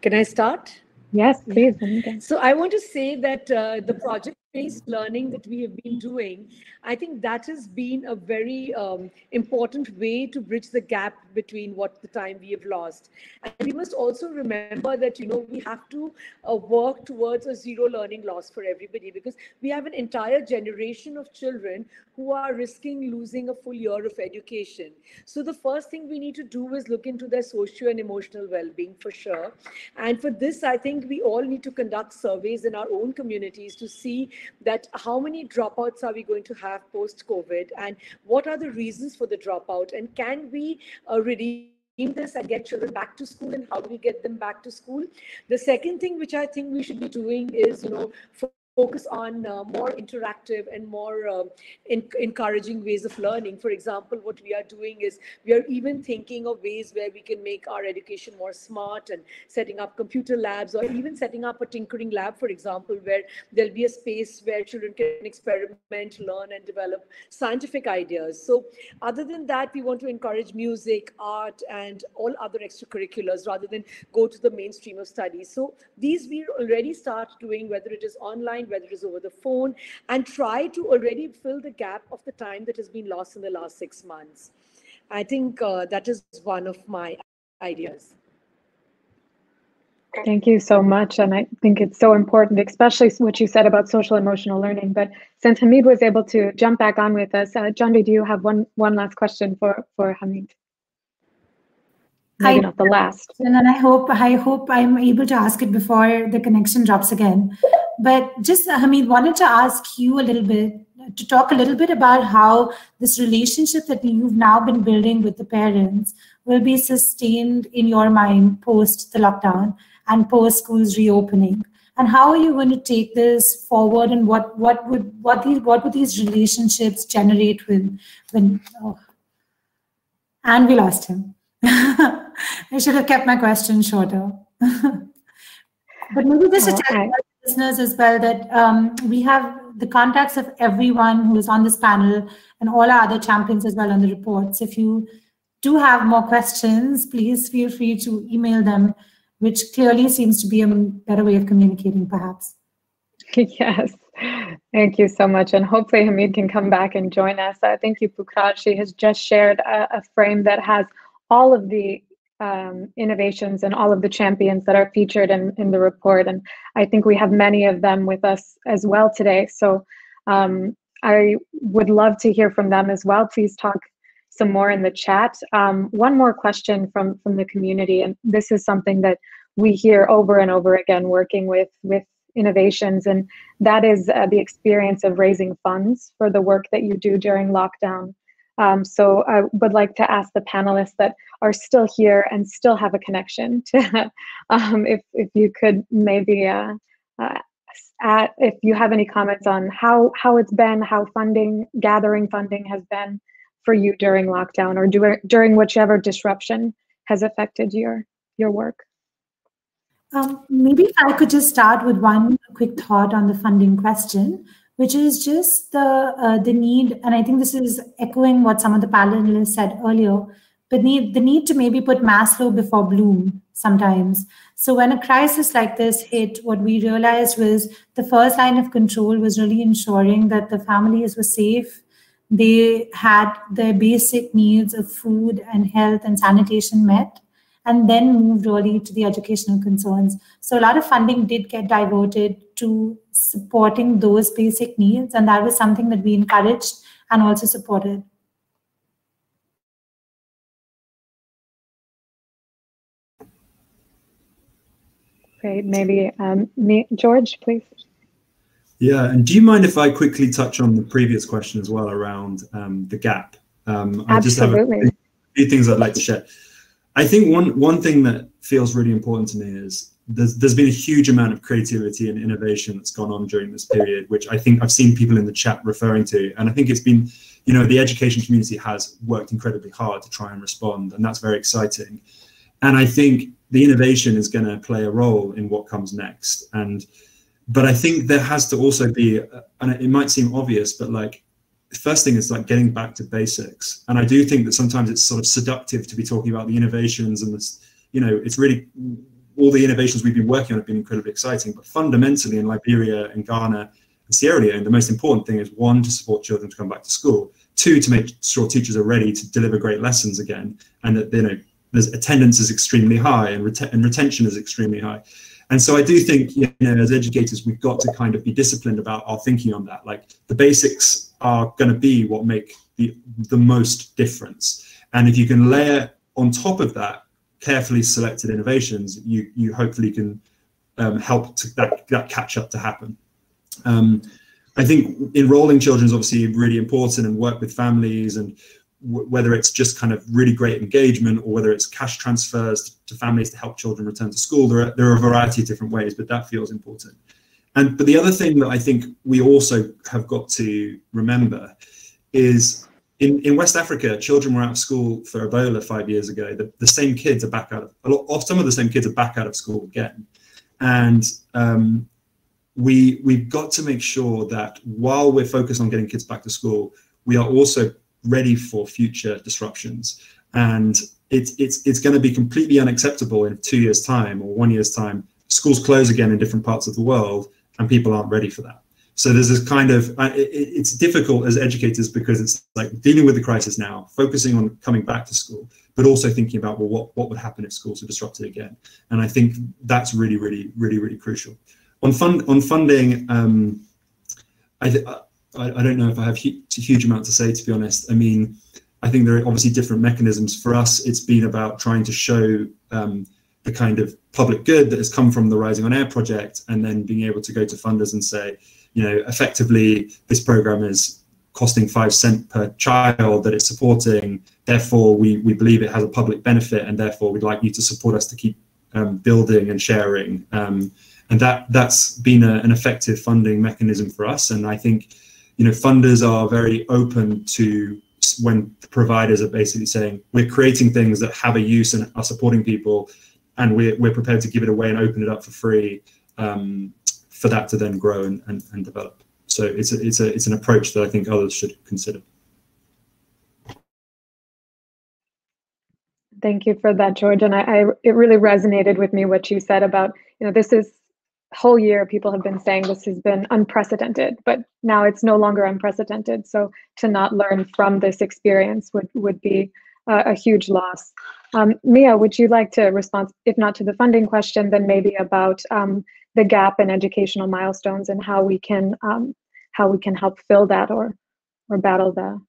Can I start? Yes, please. So I want to say that the project-based learning that we have been doing, I think that has been a very important way to bridge the gap between what the time we have lost. And we must also remember that, we have to work towards a zero learning loss for everybody, because we have an entire generation of children who are risking losing a full year of education. So the first thing we need to do is look into their socio and emotional well-being for sure. And for this, I think we all need to conduct surveys in our own communities to see that how many dropouts are we going to have post-COVID, and what are the reasons for the dropout, and can we redeem this and get children back to school, and how do we get them back to school? The second thing which I think we should be doing is, focus on more interactive and more encouraging ways of learning. For example, what we are doing is we are even thinking of ways where we can make our education more smart and setting up computer labs, or even setting up a tinkering lab, for example, where there'll be a space where children can experiment, learn, and develop scientific ideas. So other than that, we want to encourage music, art, and all other extracurriculars rather than go to the mainstream of studies. So these we already start doing, whether it is online, whether it is over the phone, and try to already fill the gap of the time that has been lost in the last 6 months. I think that is one of my ideas. Thank you so much. And I think it's so important, especially what you said about social emotional learning. But since Hamid was able to jump back on with us, John, do you have one last question for Hamid? Maybe not the last. And then I hope I'm able to ask it before the connection drops again. But just, Hamid, wanted to ask you a little bit, to talk a little bit about how this relationship that you've now been building with the parents will be sustained in your mind post the lockdown and post schools reopening. And how are you going to take this forward, and what would these relationships generate when and we lost him. I should have kept my question shorter. But maybe just to tell listeners as well that we have the contacts of everyone who is on this panel and all our other champions as well on the reports. If you do have more questions, please feel free to email them, which clearly seems to be a better way of communicating, perhaps. Yes, thank you so much. And hopefully Hamid can come back and join us. Thank you, Pukraj. She has just shared a frame that has all of the innovations and all of the champions that are featured in the report. And I think we have many of them with us as well today. So I would love to hear from them as well. Please talk some more in the chat. One more question from the community, and this is something that we hear over and over again working with innovations, and that is the experience of raising funds for the work that you do during lockdown. So I would like to ask the panelists that are still here and still have a connection to, if you could maybe if you have any comments on how it's been, how gathering funding has been for you during lockdown, or during whichever disruption has affected your work. Maybe if I could just start with one quick thought on the funding question, which is just the need, and I think this is echoing what some of the panelists said earlier, but the need to maybe put Maslow before Bloom sometimes. So when a crisis like this hit, what we realized was the first line of control was really ensuring that the families were safe. They had their basic needs of food and health and sanitation met, and then moved really to the educational concerns. So a lot of funding did get diverted to supporting those basic needs, and that was something that we encouraged and also supported. Great, maybe George, please. Yeah, and do you mind if I quickly touch on the previous question as well around the gap? I just have a few things I'd like to share. I think one thing that feels really important to me is there's been a huge amount of creativity and innovation that's gone on during this period, which I think I've seen people in the chat referring to. And I think it's been, the education community has worked incredibly hard to try and respond, and that's very exciting. And I think the innovation is going to play a role in what comes next. But I think there has to also be, and it might seem obvious, but like, the first thing is like getting back to basics. And I do think that sometimes it's sort of seductive to be talking about the innovations and this, it's really, all the innovations we've been working on have been incredibly exciting, but fundamentally in Liberia and Ghana and Sierra Leone, the most important thing is, one, to support children to come back to school, two, to make sure teachers are ready to deliver great lessons again, and that, there's attendance is extremely high and retention is extremely high. And so I do think, as educators, we've got to kind of be disciplined about our thinking on that. Like, the basics are going to be what make the most difference. And if you can layer on top of that carefully selected innovations, you hopefully can help that catch up to happen. I think enrolling children is obviously really important, and work with families, and whether it's just kind of really great engagement or whether it's cash transfers to families to help children return to school, there are a variety of different ways, but that feels important. But the other thing that I think we also have got to remember is in West Africa, children were out of school for Ebola 5 years ago. The same kids are back out of, some of the same kids are back out of school again. And we've got to make sure that while we're focused on getting kids back to school, we are also ready for future disruptions. And it's going to be completely unacceptable in 2 years' time or 1 year's time, schools close again in different parts of the world, and people aren't ready for that. So there's this kind of, it's difficult as educators, because it's like dealing with the crisis now, focusing on coming back to school, but also thinking about, well, what would happen if schools are disrupted again? And I think that's really, really, really, really crucial. On funding, I don't know if I have a huge amount to say, to be honest. I mean, I think there are obviously different mechanisms. For us, it's been about trying to show the kind of public good that has come from the Rising on Air project, and then being able to go to funders and say, effectively, this program is costing 5 cents per child that it's supporting. Therefore, we believe it has a public benefit, and therefore we'd like you to support us to keep building and sharing. And that's been an effective funding mechanism for us. And I think, funders are very open to when the providers are basically saying, we're creating things that have a use and are supporting people, and we're prepared to give it away and open it up for free. for that to then grow and develop. So it's an approach that I think others should consider. Thank you for that, George. And it really resonated with me what you said about, this is whole year people have been saying this has been unprecedented, but now it's no longer unprecedented. So to not learn from this experience would be a huge loss. Mia, would you like to respond, if not to the funding question, then maybe about the gap in educational milestones and how we can help fill that or battle that?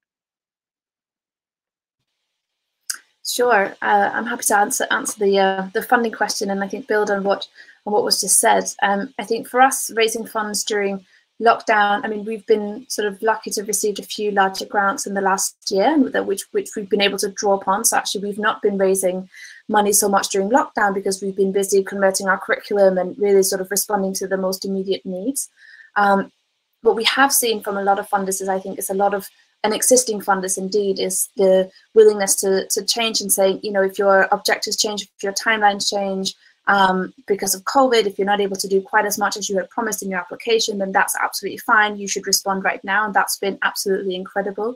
Sure, I'm happy to answer the funding question, and I think build on what was just said. I think for us, raising funds during lockdown, I mean, we've been sort of lucky to have received a few larger grants in the last year, which we've been able to draw upon. So actually, we've not been raising money so much during lockdown because we've been busy converting our curriculum and really sort of responding to the most immediate needs. What we have seen from a lot of funders is, I think, is a lot of, and existing funders indeed, is the willingness to change and say, if your objectives change, if your timelines change because of COVID, if you're not able to do quite as much as you had promised in your application, then that's absolutely fine. You should respond right now. And that's been absolutely incredible.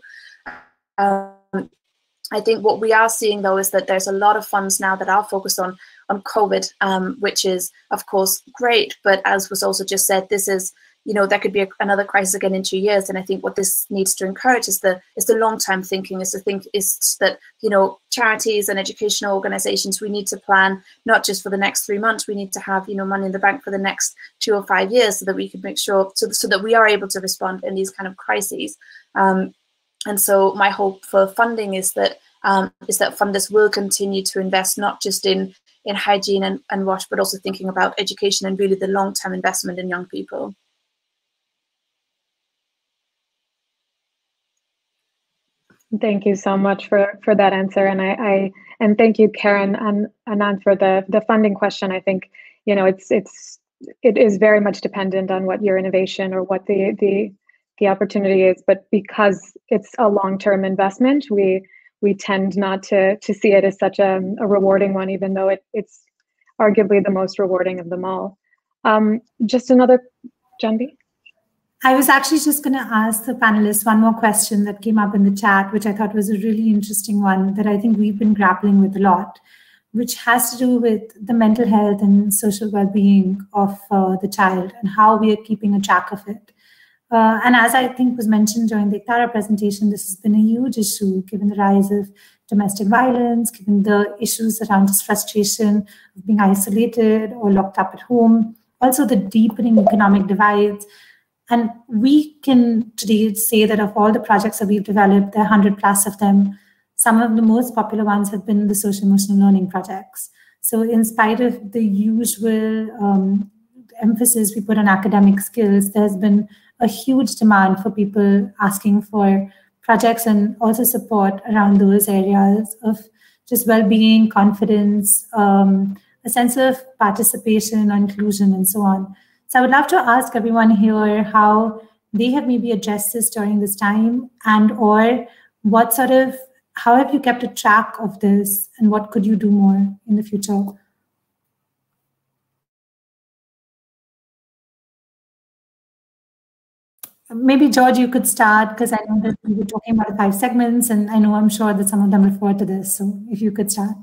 I think what we are seeing, though, is that there's a lot of funds now that are focused on COVID, which is, of course, great. But as was also just said, this is, there could be another crisis again in 2 years. And I think what this needs to encourage is the long-term thinking, is that, charities and educational organizations, we need to plan not just for the next 3 months, we need to have, money in the bank for the next 2 or 5 years so that we can make sure, so that we are able to respond in these kind of crises. And so my hope for funding is that funders will continue to invest not just in hygiene and wash, but also thinking about education and really the long-term investment in young people. Thank you so much for that answer, and thank you, Karen and Anand, for the funding question. I think it is very much dependent on what your innovation or what the opportunity is, but because it's a long-term investment, we tend not to see it as such a rewarding one, even though it's arguably the most rewarding of them all. Just another, Janvi? I was actually just going to ask the panelists one more question that came up in the chat, which I thought was a really interesting one that I think we've been grappling with a lot, which has to do with the mental health and social well-being of the child and how we are keeping a track of it. And as I think was mentioned during the ICTARA presentation, this has been a huge issue given the rise of domestic violence, given the issues around this frustration of being isolated or locked up at home, also the deepening economic divides. And we can today say that of all the projects that we've developed, there are 100+ of them. Some of the most popular ones have been the social emotional learning projects. So in spite of the usual emphasis we put on academic skills, there's been a huge demand for people asking for projects and also support around those areas of just well-being, confidence, a sense of participation, inclusion, and so on. So I would love to ask everyone here how they have maybe addressed this during this time, and or how have you kept a track of this, and what could you do more in the future? Maybe George, you could start, because I know that we were talking about the 5 segments, and I'm sure that some of them refer to this. So if you could start.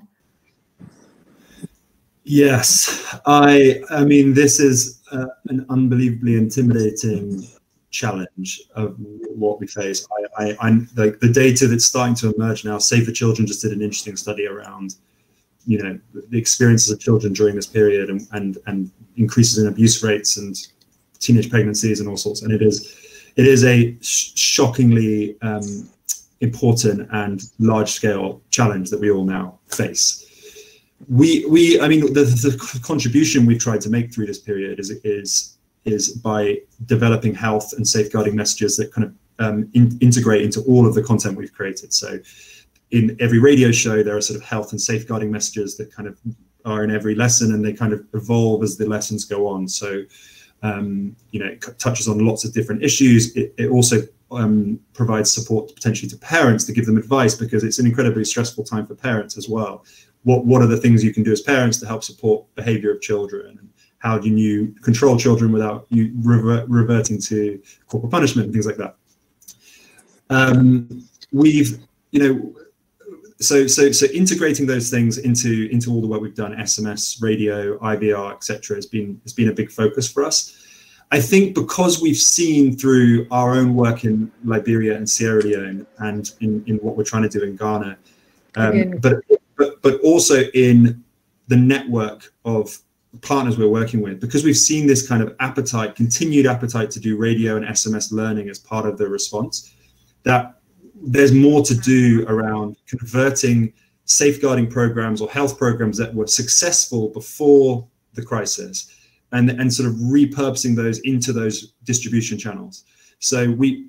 Yes, I mean, this is an unbelievably intimidating challenge of what we face. Like the data that's starting to emerge now. Save the Children just did an interesting study around, the experiences of children during this period and increases in abuse rates and teenage pregnancies and all sorts. And it is a shockingly important and large-scale challenge that we all now face. I mean, the contribution we've tried to make through this period is by developing health and safeguarding messages that kind of integrate into all of the content we've created. So in every radio show, there are sort of health and safeguarding messages that kind of are in every lesson, and they kind of evolve as the lessons go on. So, it touches on lots of different issues. It also provides support potentially to parents to give them advice, because it's an incredibly stressful time for parents as well. What are the things you can do as parents to help support behavior of children, and how do you control children without you reverting to corporal punishment and things like that. We've, so integrating those things into all the work we've done, SMS, radio, IVR, etc., has been a big focus for us. I think because we've seen through our own work in Liberia and Sierra Leone and in what we're trying to do in Ghana, but also in the network of partners we're working with, because we've seen this kind of continued appetite to do radio and SMS learning as part of the response, that there's more to do around converting safeguarding programs or health programs that were successful before the crisis and sort of repurposing those into those distribution channels. So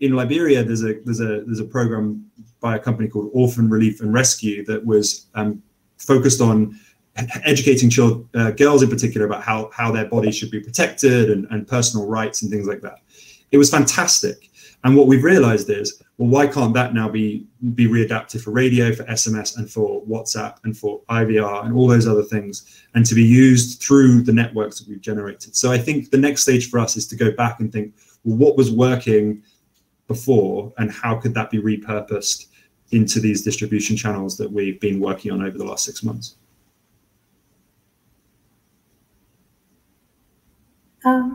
in Liberia, there's a program by a company called Orphan Relief and Rescue that was focused on educating girls in particular about how their bodies should be protected and personal rights and things like that. It was fantastic. And what we've realized is, well, why can't that now be readapted for radio, for SMS, and for WhatsApp, and for IVR, and all those other things, and to be used through the networks that we've generated? So I think the next stage for us is to go back and think, well, what was working before, and how could that be repurposed into these distribution channels that we've been working on over the last 6 months?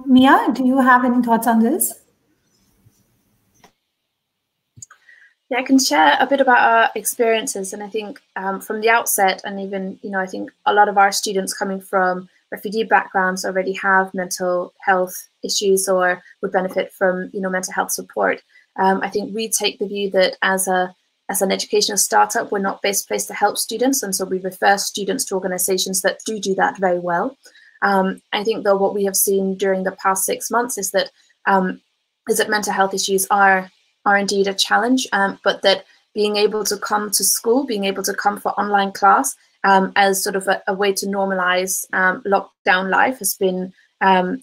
Mia, do you have any thoughts on this? Yeah, I can share a bit about our experiences, and I think from the outset, and even, I think a lot of our students coming from refugee backgrounds already have mental health issues or would benefit from, mental health support. I think we take the view that as an educational startup, we're not best placed to help students, and so we refer students to organizations that do that very well. I think, though, what we have seen during the past 6 months is that mental health issues are indeed a challenge, but that being able to come to school, being able to come for online class as sort of a way to normalize lockdown life has been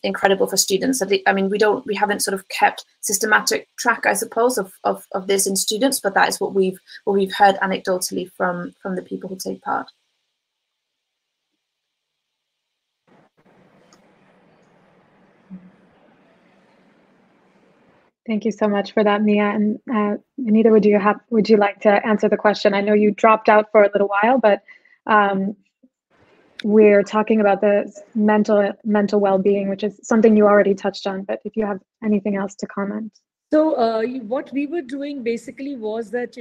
incredible for students. I mean, we haven't sort of kept systematic track, I suppose, of this in students, but that is what we've heard anecdotally from the people who take part. Thank you so much for that, Mia. And Benita, would you like to answer the question? I know you dropped out for a little while, but we're talking about the mental well-being, which is something you already touched on. But if you have anything else to comment. So what we were doing basically was that,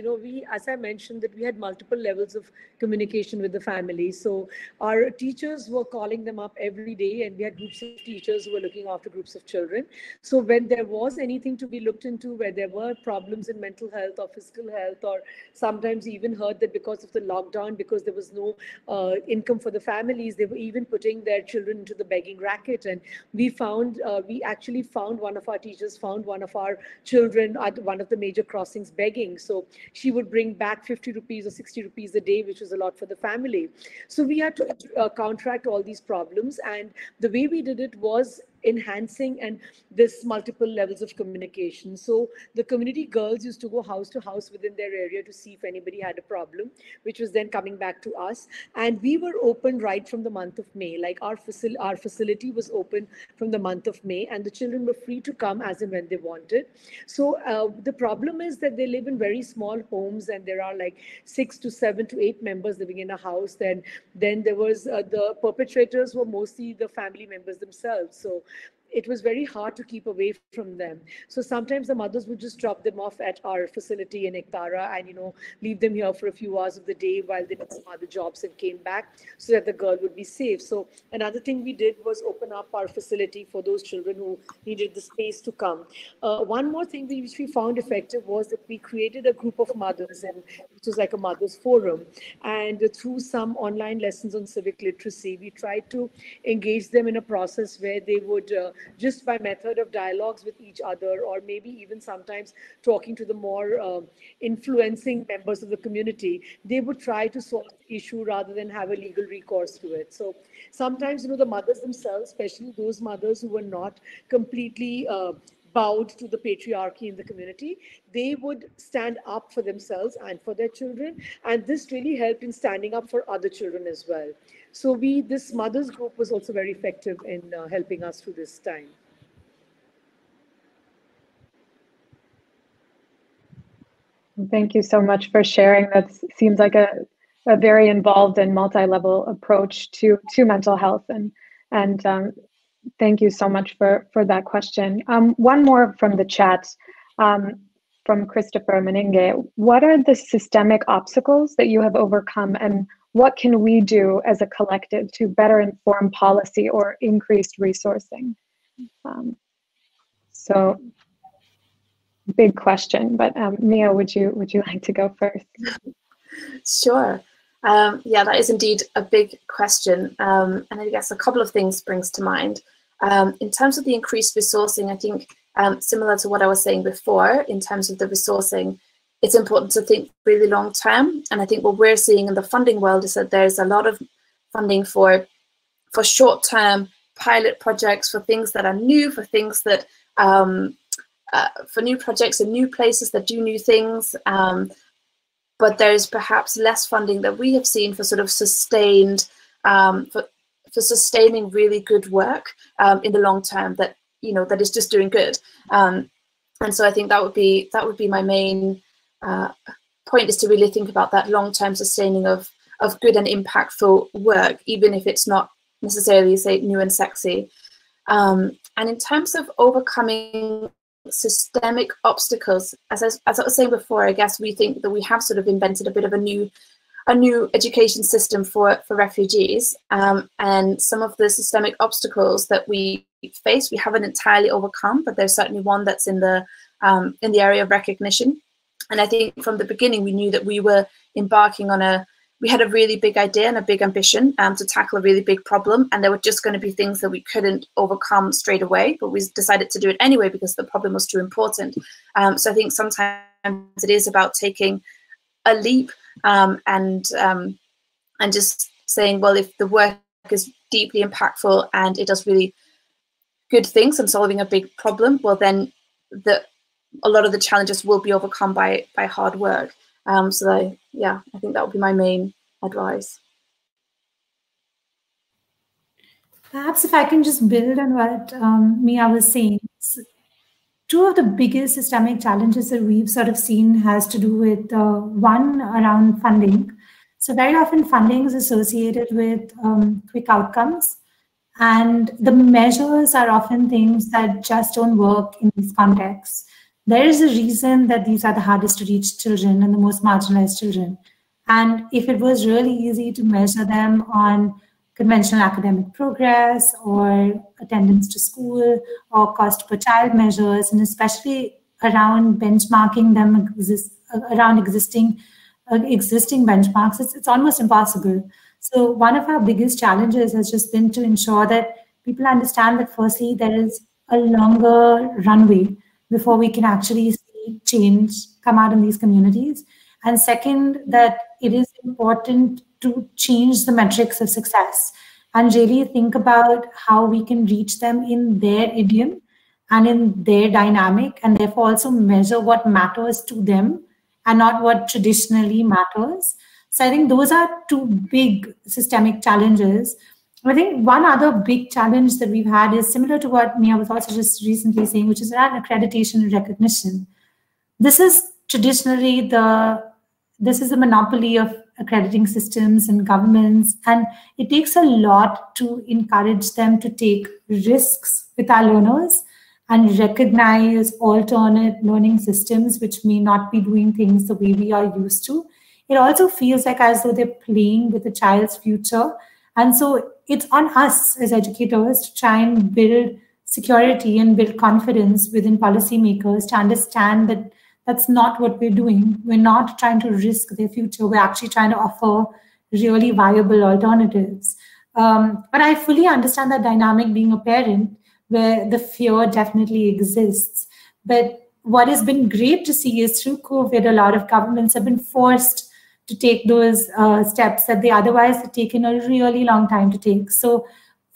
as I mentioned, that we had multiple levels of communication with the family. So our teachers were calling them up every day, and we had groups of teachers who were looking after groups of children. So when there was anything to be looked into, where there were problems in mental health or physical health, or sometimes even heard that because of the lockdown, because there was no income for the families, they were even putting their children into the begging racket. And we actually found one of our teachers found one of our children at one of the major crossings begging. So she would bring back 50 rupees or 60 rupees a day, which was a lot for the family. So we had to counteract all these problems. And the way we did it was enhancing and this multiple levels of communication. So the community girls used to go house to house within their area to see if anybody had a problem, which was then coming back to us. And we were open right from the month of May. Like our facility was open from the month of May, and the children were free to come as and when they wanted. So the problem is that they live in very small homes, and there are like 6 to 7 to 8 members living in a house. Then there was the perpetrators were mostly the family members themselves. So it was very hard to keep away from them. So sometimes the mothers would just drop them off at our facility in Ektara and, leave them here for a few hours of the day while they did some other jobs and came back so that the girl would be safe. So another thing we did was open up our facility for those children who needed the space to come. One more thing which we found effective was that we created a group of mothers, and which was like a mothers forum. And through some online lessons on civic literacy, we tried to engage them in a process where they would just by method of dialogues with each other, or maybe even sometimes talking to the more influencing members of the community, they would try to solve the issue rather than have a legal recourse to it. So sometimes, the mothers themselves, especially those mothers who were not completely bowed to the patriarchy in the community, they would stand up for themselves and for their children. And this really helped in standing up for other children as well. So this mothers group was also very effective in helping us through this time. Thank you so much for sharing. That seems like a very involved and multi-level approach to mental health, and thank you so much for that question. One more from the chat, from Christopher Meninge. What are the systemic obstacles that you have overcome, and what can we do as a collective to better inform policy or increased resourcing? So big question, but Mia, would you like to go first? Sure. Yeah, that is indeed a big question. And I guess a couple of things springs to mind. In terms of the increased resourcing, I think similar to what I was saying before, in terms of the resourcing, it's important to think really long term. And I think what we're seeing in the funding world is that there's a lot of funding for short term pilot projects, for things that are new, for things that for new projects and new places that do new things. But there's perhaps less funding that we have seen for sort of sustained, for sustaining really good work in the long term that, you know, that is just doing good. And so I think that would be my main point, is to really think about that long-term sustaining of good and impactful work, even if it's not necessarily, say, new and sexy. And in terms of overcoming systemic obstacles, as I was saying before, I guess we think that we have sort of invented a bit of a new education system for refugees, and some of the systemic obstacles that we face we haven't entirely overcome, but there's certainly one that's in the area of recognition. And I think from the beginning we knew that we were embarking on we had a really big idea and a big ambition to tackle a really big problem, and there were just going to be things that we couldn't overcome straight away, but we decided to do it anyway because the problem was too important. So I think sometimes it is about taking a leap and just saying, well, if the work is deeply impactful and it does really good things and solving a big problem, well, then a lot of the challenges will be overcome by hard work. So yeah, I think that would be my main advice. Perhaps if I can just build on what Mia was saying. Two of the biggest systemic challenges that we've sort of seen has to do with one, around funding. So very often funding is associated with quick outcomes, and the measures are often things that just don't work in these contexts. There is a reason that these are the hardest to reach children and the most marginalized children. And if it was really easy to measure them on conventional academic progress or attendance to school or cost per child measures, and especially around benchmarking them around existing benchmarks, it's almost impossible. So one of our biggest challenges has just been to ensure that people understand that firstly, there is a longer runway before we can actually see change come out in these communities. And second, that it is important to change the metrics of success and really think about how we can reach them in their idiom and in their dynamic, and therefore also measure what matters to them and not what traditionally matters. So I think those are two big systemic challenges. I think one other big challenge that we've had is similar to what Mia was also just recently saying, which is around accreditation recognition. This is traditionally the monopoly of accrediting systems and governments, and it takes a lot to encourage them to take risks with our learners and recognize alternate learning systems which may not be doing things the way we are used to. It also feels like as though they're playing with the child's future. And so it's on us as educators to try and build security and build confidence within policymakers to understand that that's not what we're doing. We're not trying to risk their future. We're actually trying to offer really viable alternatives. But I fully understand that dynamic being a parent where the fear definitely exists. But what has been great to see is through COVID, a lot of governments have been forced to take those steps that they otherwise had taken a really long time to take. So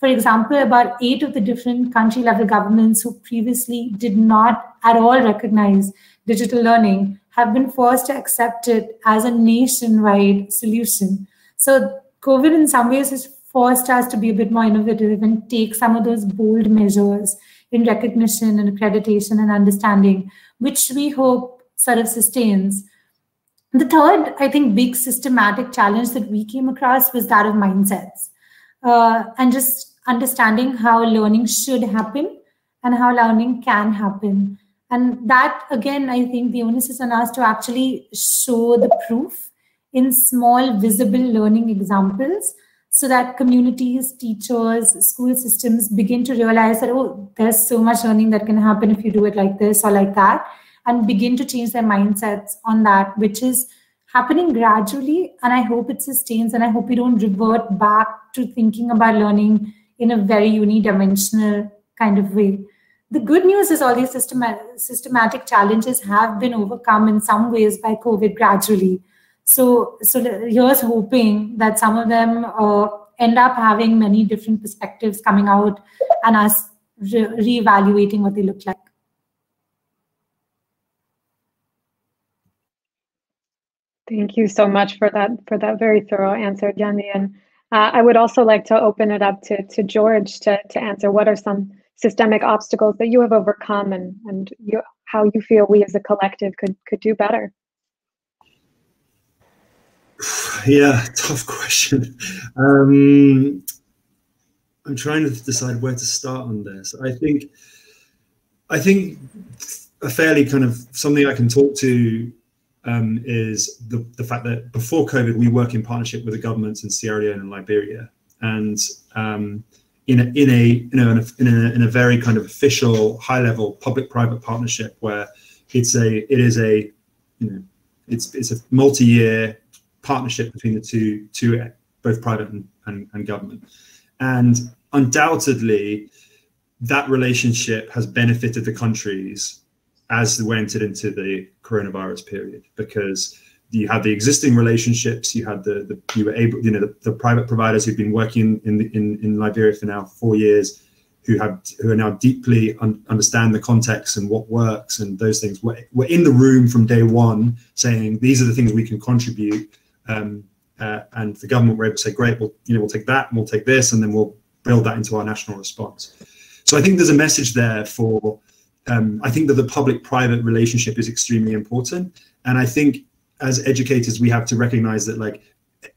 For example, about 8 of the different country level governments who previously did not at all recognize digital learning have been forced to accept it as a nationwide solution. So COVID in some ways has forced us to be a bit more innovative and take some of those bold measures in recognition and accreditation and understanding, which we hope sort of sustains. The third, I think, big systematic challenge that we came across was that of mindsets. And just understanding how learning should happen and how learning can happen. And that, again, I think the onus is on us to actually show the proof in small, visible learning examples so that communities, teachers, school systems begin to realize that, oh, there's so much learning that can happen if you do it like this or like that, and begin to change their mindsets on that, which is happening gradually. And I hope it sustains, and I hope we don't revert back to thinking about learning in a very unidimensional kind of way. The good news is all these systematic challenges have been overcome in some ways by COVID gradually. So here's hoping that some of them end up having many different perspectives coming out and us reevaluating what they look like. Thank you so much for that very thorough answer, Jenny. And I would also like to open it up to George to answer what are some systemic obstacles that you have overcome and how you feel we as a collective could do better. Yeah, tough question. I'm trying to decide where to start on this. I think a fairly kind of something I can talk to is the fact that before COVID, we work in partnership with the governments in Sierra Leone and Liberia, and in a very kind of official, high-level public-private partnership where it's a multi-year partnership between the two both private and government, and undoubtedly that relationship has benefited the countries as we entered into the coronavirus period, because you had the existing relationships, you had the private providers who've been working in Liberia for now 4 years, who are now deeply understand the context and what works and those things. We're in the room from day one saying these are the things we can contribute, and the government were able to say, great, we'll take that and we'll take this, and then we'll build that into our national response. So I think there's a message there for. I think that the public-private relationship is extremely important, and I think as educators we have to recognize that, like,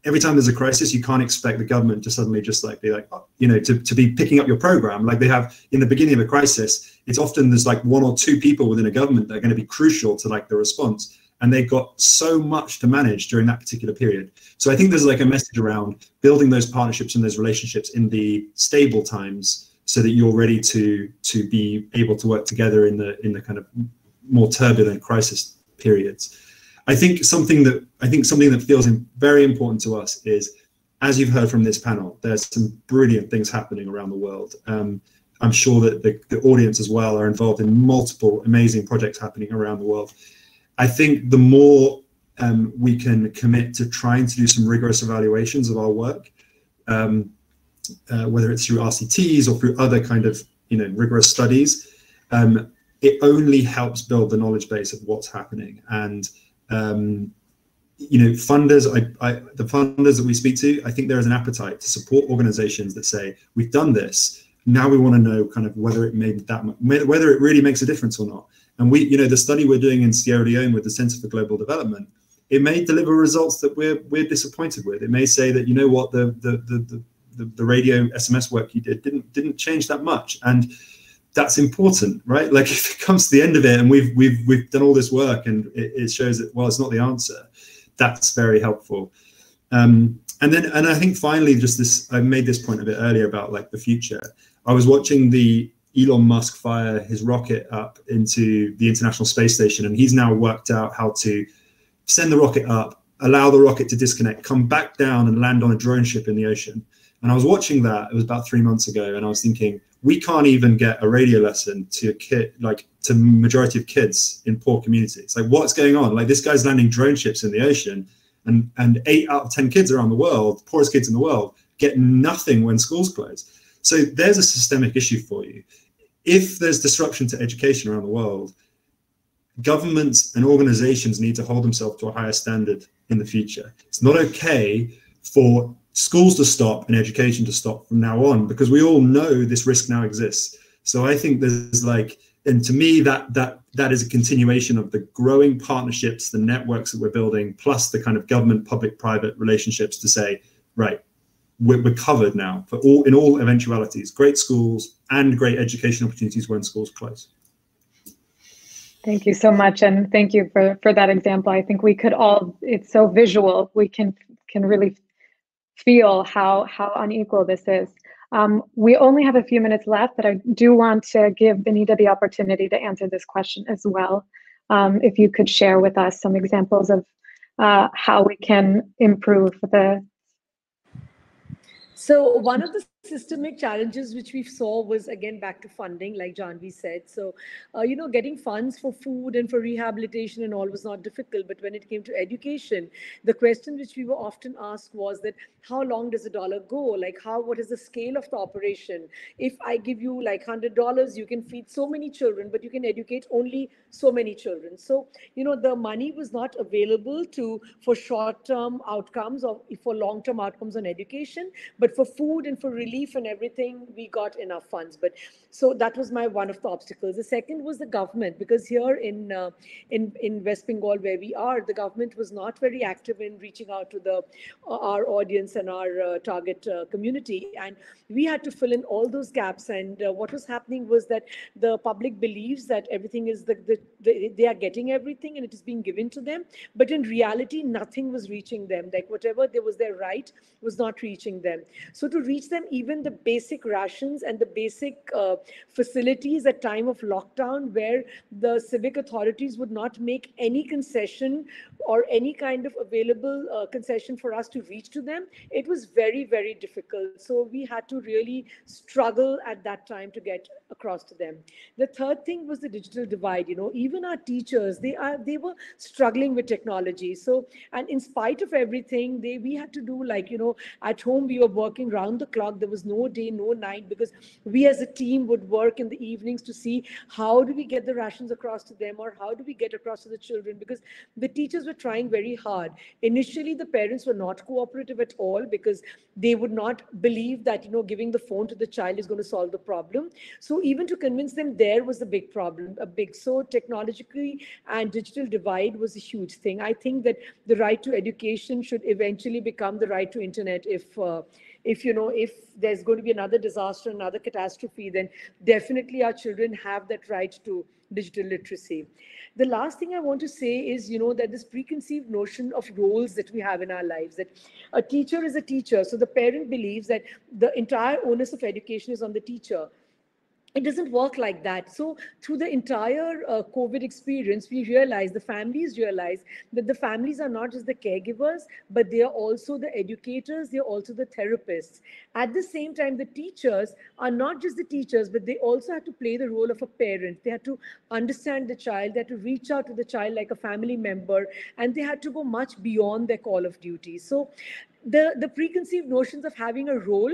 every time there's a crisis, you can't expect the government to suddenly just like be like, to be picking up your program like they have in the beginning of a crisis. It's often there's like 1 or 2 people within a government that are going to be crucial to like the response, and they've got so much to manage during that particular period. So I think there's like a message around building those partnerships and those relationships in the stable times, so that you're ready to be able to work together in the kind of more turbulent crisis periods. I think something that feels very important to us is, as you've heard from this panel, there's some brilliant things happening around the world. I'm sure that the audience as well are involved in multiple amazing projects happening around the world. I think the more we can commit to trying to do some rigorous evaluations of our work, whether it's through RCTs or through other kind of rigorous studies, it only helps build the knowledge base of what's happening. And funders, the funders that we speak to, I think there is an appetite to support organizations that say, we've done this, now we want to know kind of whether it made whether it really makes a difference or not. And the study we're doing in Sierra Leone with the Center for Global Development, it may deliver results that we're disappointed with. It may say that, you know what, the radio SMS work you did didn't change that much, and that's important, right? Like, if it comes to the end of it and we've done all this work and it shows that, well, it's not the answer, that's very helpful. And I think finally, just this, I made this point a bit earlier about like the future. I was watching the Elon Musk fire his rocket up into the International Space Station, and he's now worked out how to send the rocket up, allow the rocket to disconnect, come back down and land on a drone ship in the ocean. And I was watching that, it was about 3 months ago, and I was thinking, we can't even get a radio lesson to a kid, like to majority of kids in poor communities. Like, what's going on? Like, this guy's landing drone ships in the ocean, and 8 out of 10 kids around the world, poorest kids in the world, get nothing when schools close. So there's a systemic issue for you. If there's disruption to education around the world, governments and organizations need to hold themselves to a higher standard in the future. It's not okay for schools to stop and education to stop from now on, because we all know this risk now exists. So I think there's like, and to me, that is a continuation of the growing partnerships, the networks that we're building, plus the kind of government, public-private relationships to say, right, we're covered now for in all eventualities, great schools and great education opportunities when schools close. Thank you so much, and thank you for that example. I think we could all, it's so visual, we can really feel how unequal this is. We only have a few minutes left, but I do want to give Benita the opportunity to answer this question as well. If you could share with us some examples of how we can improve the. So one of the systemic challenges which we saw was, again, back to funding, like Janvi said. So, getting funds for food and for rehabilitation and all was not difficult. But when it came to education, the question which we were often asked was that, how long does a dollar go? Like, what is the scale of the operation? If I give you like $100, you can feed so many children, but you can educate only so many children. So, the money was not available for short-term outcomes or for long-term outcomes on education, but for food and for relief and everything, we got enough funds. But so that was one of the obstacles. The second was the government, because here in West Bengal, where we are, the government was not very active in reaching out to our audience and our target community, and we had to fill in all those gaps. And what was happening was that the public believes that everything is they are getting everything and it is being given to them, but in reality, nothing was reaching them. Like whatever was their right was not reaching them. So to reach them, even the basic rations and the basic facilities at time of lockdown, where the civic authorities would not make any concession or any kind of available concession for us to reach to them, it was very, very difficult. So we had to really struggle at that time to get across to them. The third thing was the digital divide. Even our teachers, they were struggling with technology. So, and in spite of everything, we had to do at home we were working round the clock. There was no day, no night, because we as a team would work in the evenings to see how do we get the rations across to them, or how do we get across to the children, because the teachers were trying very hard. Initially, the parents were not cooperative at all, because they would not believe that giving the phone to the child is going to solve the problem. So even to convince them there was a big problem, so technologically and digital divide was a huge thing. I think that the right to education should eventually become the right to internet. If there's going to be another disaster, another catastrophe, then definitely our children have that right to digital literacy. The last thing I want to say is, that this preconceived notion of roles that we have in our lives, that a teacher is a teacher. So the parent believes that the entire onus of education is on the teacher. It doesn't work like that. So through the entire COVID experience, the families realize that the families are not just the caregivers, but they are also the educators, they are also the therapists. At the same time, the teachers are not just the teachers, but they also have to play the role of a parent. They have to understand the child, they have to reach out to the child like a family member, and they had to go much beyond their call of duty. So the preconceived notions of having a role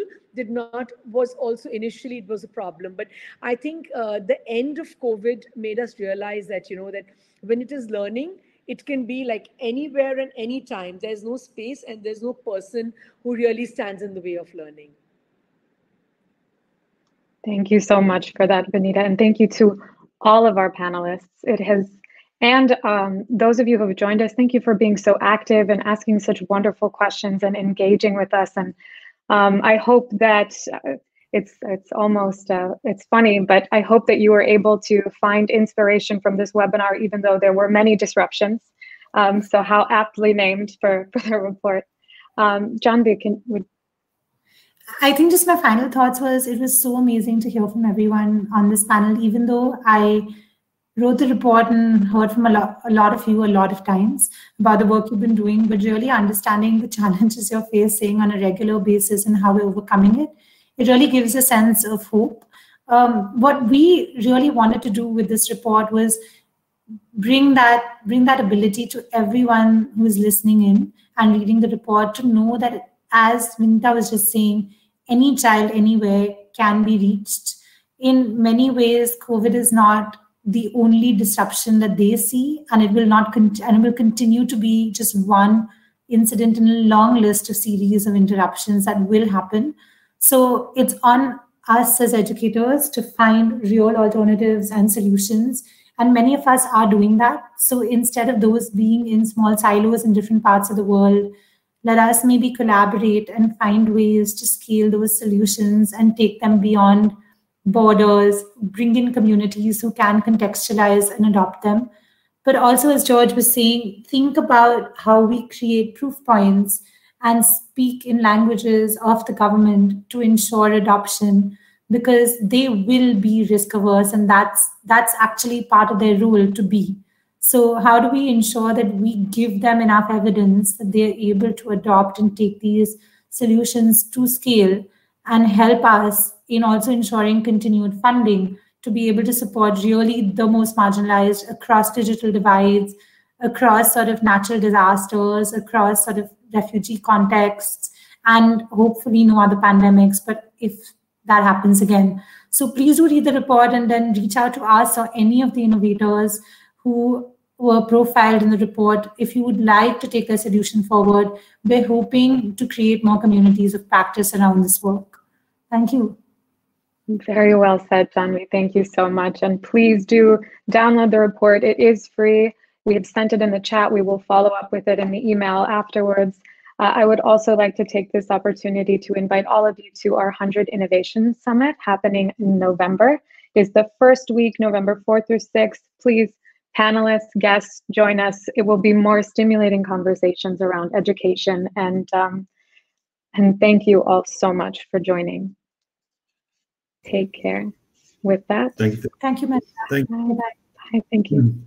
was also initially, it was a problem. But I think the end of COVID made us realize that, that when it is learning, it can be like anywhere and anytime. There's no space and there's no person who really stands in the way of learning. Thank you so much for that, Benita. And thank you to all of our panelists. And those of you who have joined us, thank you for being so active and asking such wonderful questions and engaging with us. And I hope that it's funny, but I hope that you were able to find inspiration from this webinar, even though there were many disruptions. So how aptly named for the report. Janvi, I think just my final thoughts was, it was so amazing to hear from everyone on this panel, even though I wrote the report and heard from a lot of you a lot of times about the work you've been doing, but really understanding the challenges you're facing on a regular basis and how we're overcoming it, it really gives a sense of hope. What we really wanted to do with this report was bring that ability to everyone who is listening in and reading the report to know that, as Benita was just saying, any child anywhere can be reached. In many ways, COVID is not the only disruption that they see, and it will not and it will continue to be just one incident in a long list of series of interruptions that will happen. So it's on us as educators to find real alternatives and solutions, and many of us are doing that. So instead of those being in small silos in different parts of the world, let us maybe collaborate and find ways to scale those solutions and take them beyond borders, bring in communities who can contextualize and adopt them. But also, as George was saying, think about how we create proof points and speak in languages of the government to ensure adoption, because they will be risk averse, and that's actually part of their role to be. So how do we ensure that we give them enough evidence that they're able to adopt and take these solutions to scale, and help us in also ensuring continued funding to be able to support really the most marginalized across digital divides, across sort of natural disasters, across sort of refugee contexts, and hopefully no other pandemics, but if that happens again. So please do read the report and then reach out to us or any of the innovators who were profiled in the report if you would like to take a solution forward. We're hoping to create more communities of practice around this work. Thank you. Very well said, Janvi. Thank you so much. And please do download the report. It is free. We have sent it in the chat. We will follow up with it in the email afterwards. I would also like to take this opportunity to invite all of you to our 100 Innovation Summit happening in November. It's the first week, November 4th through 6th. Please, panelists, guests, join us. It will be more stimulating conversations around education. And thank you all so much for joining. Take care. With that, thank you. Thank you, Matt. Thank you. Bye. Thank you.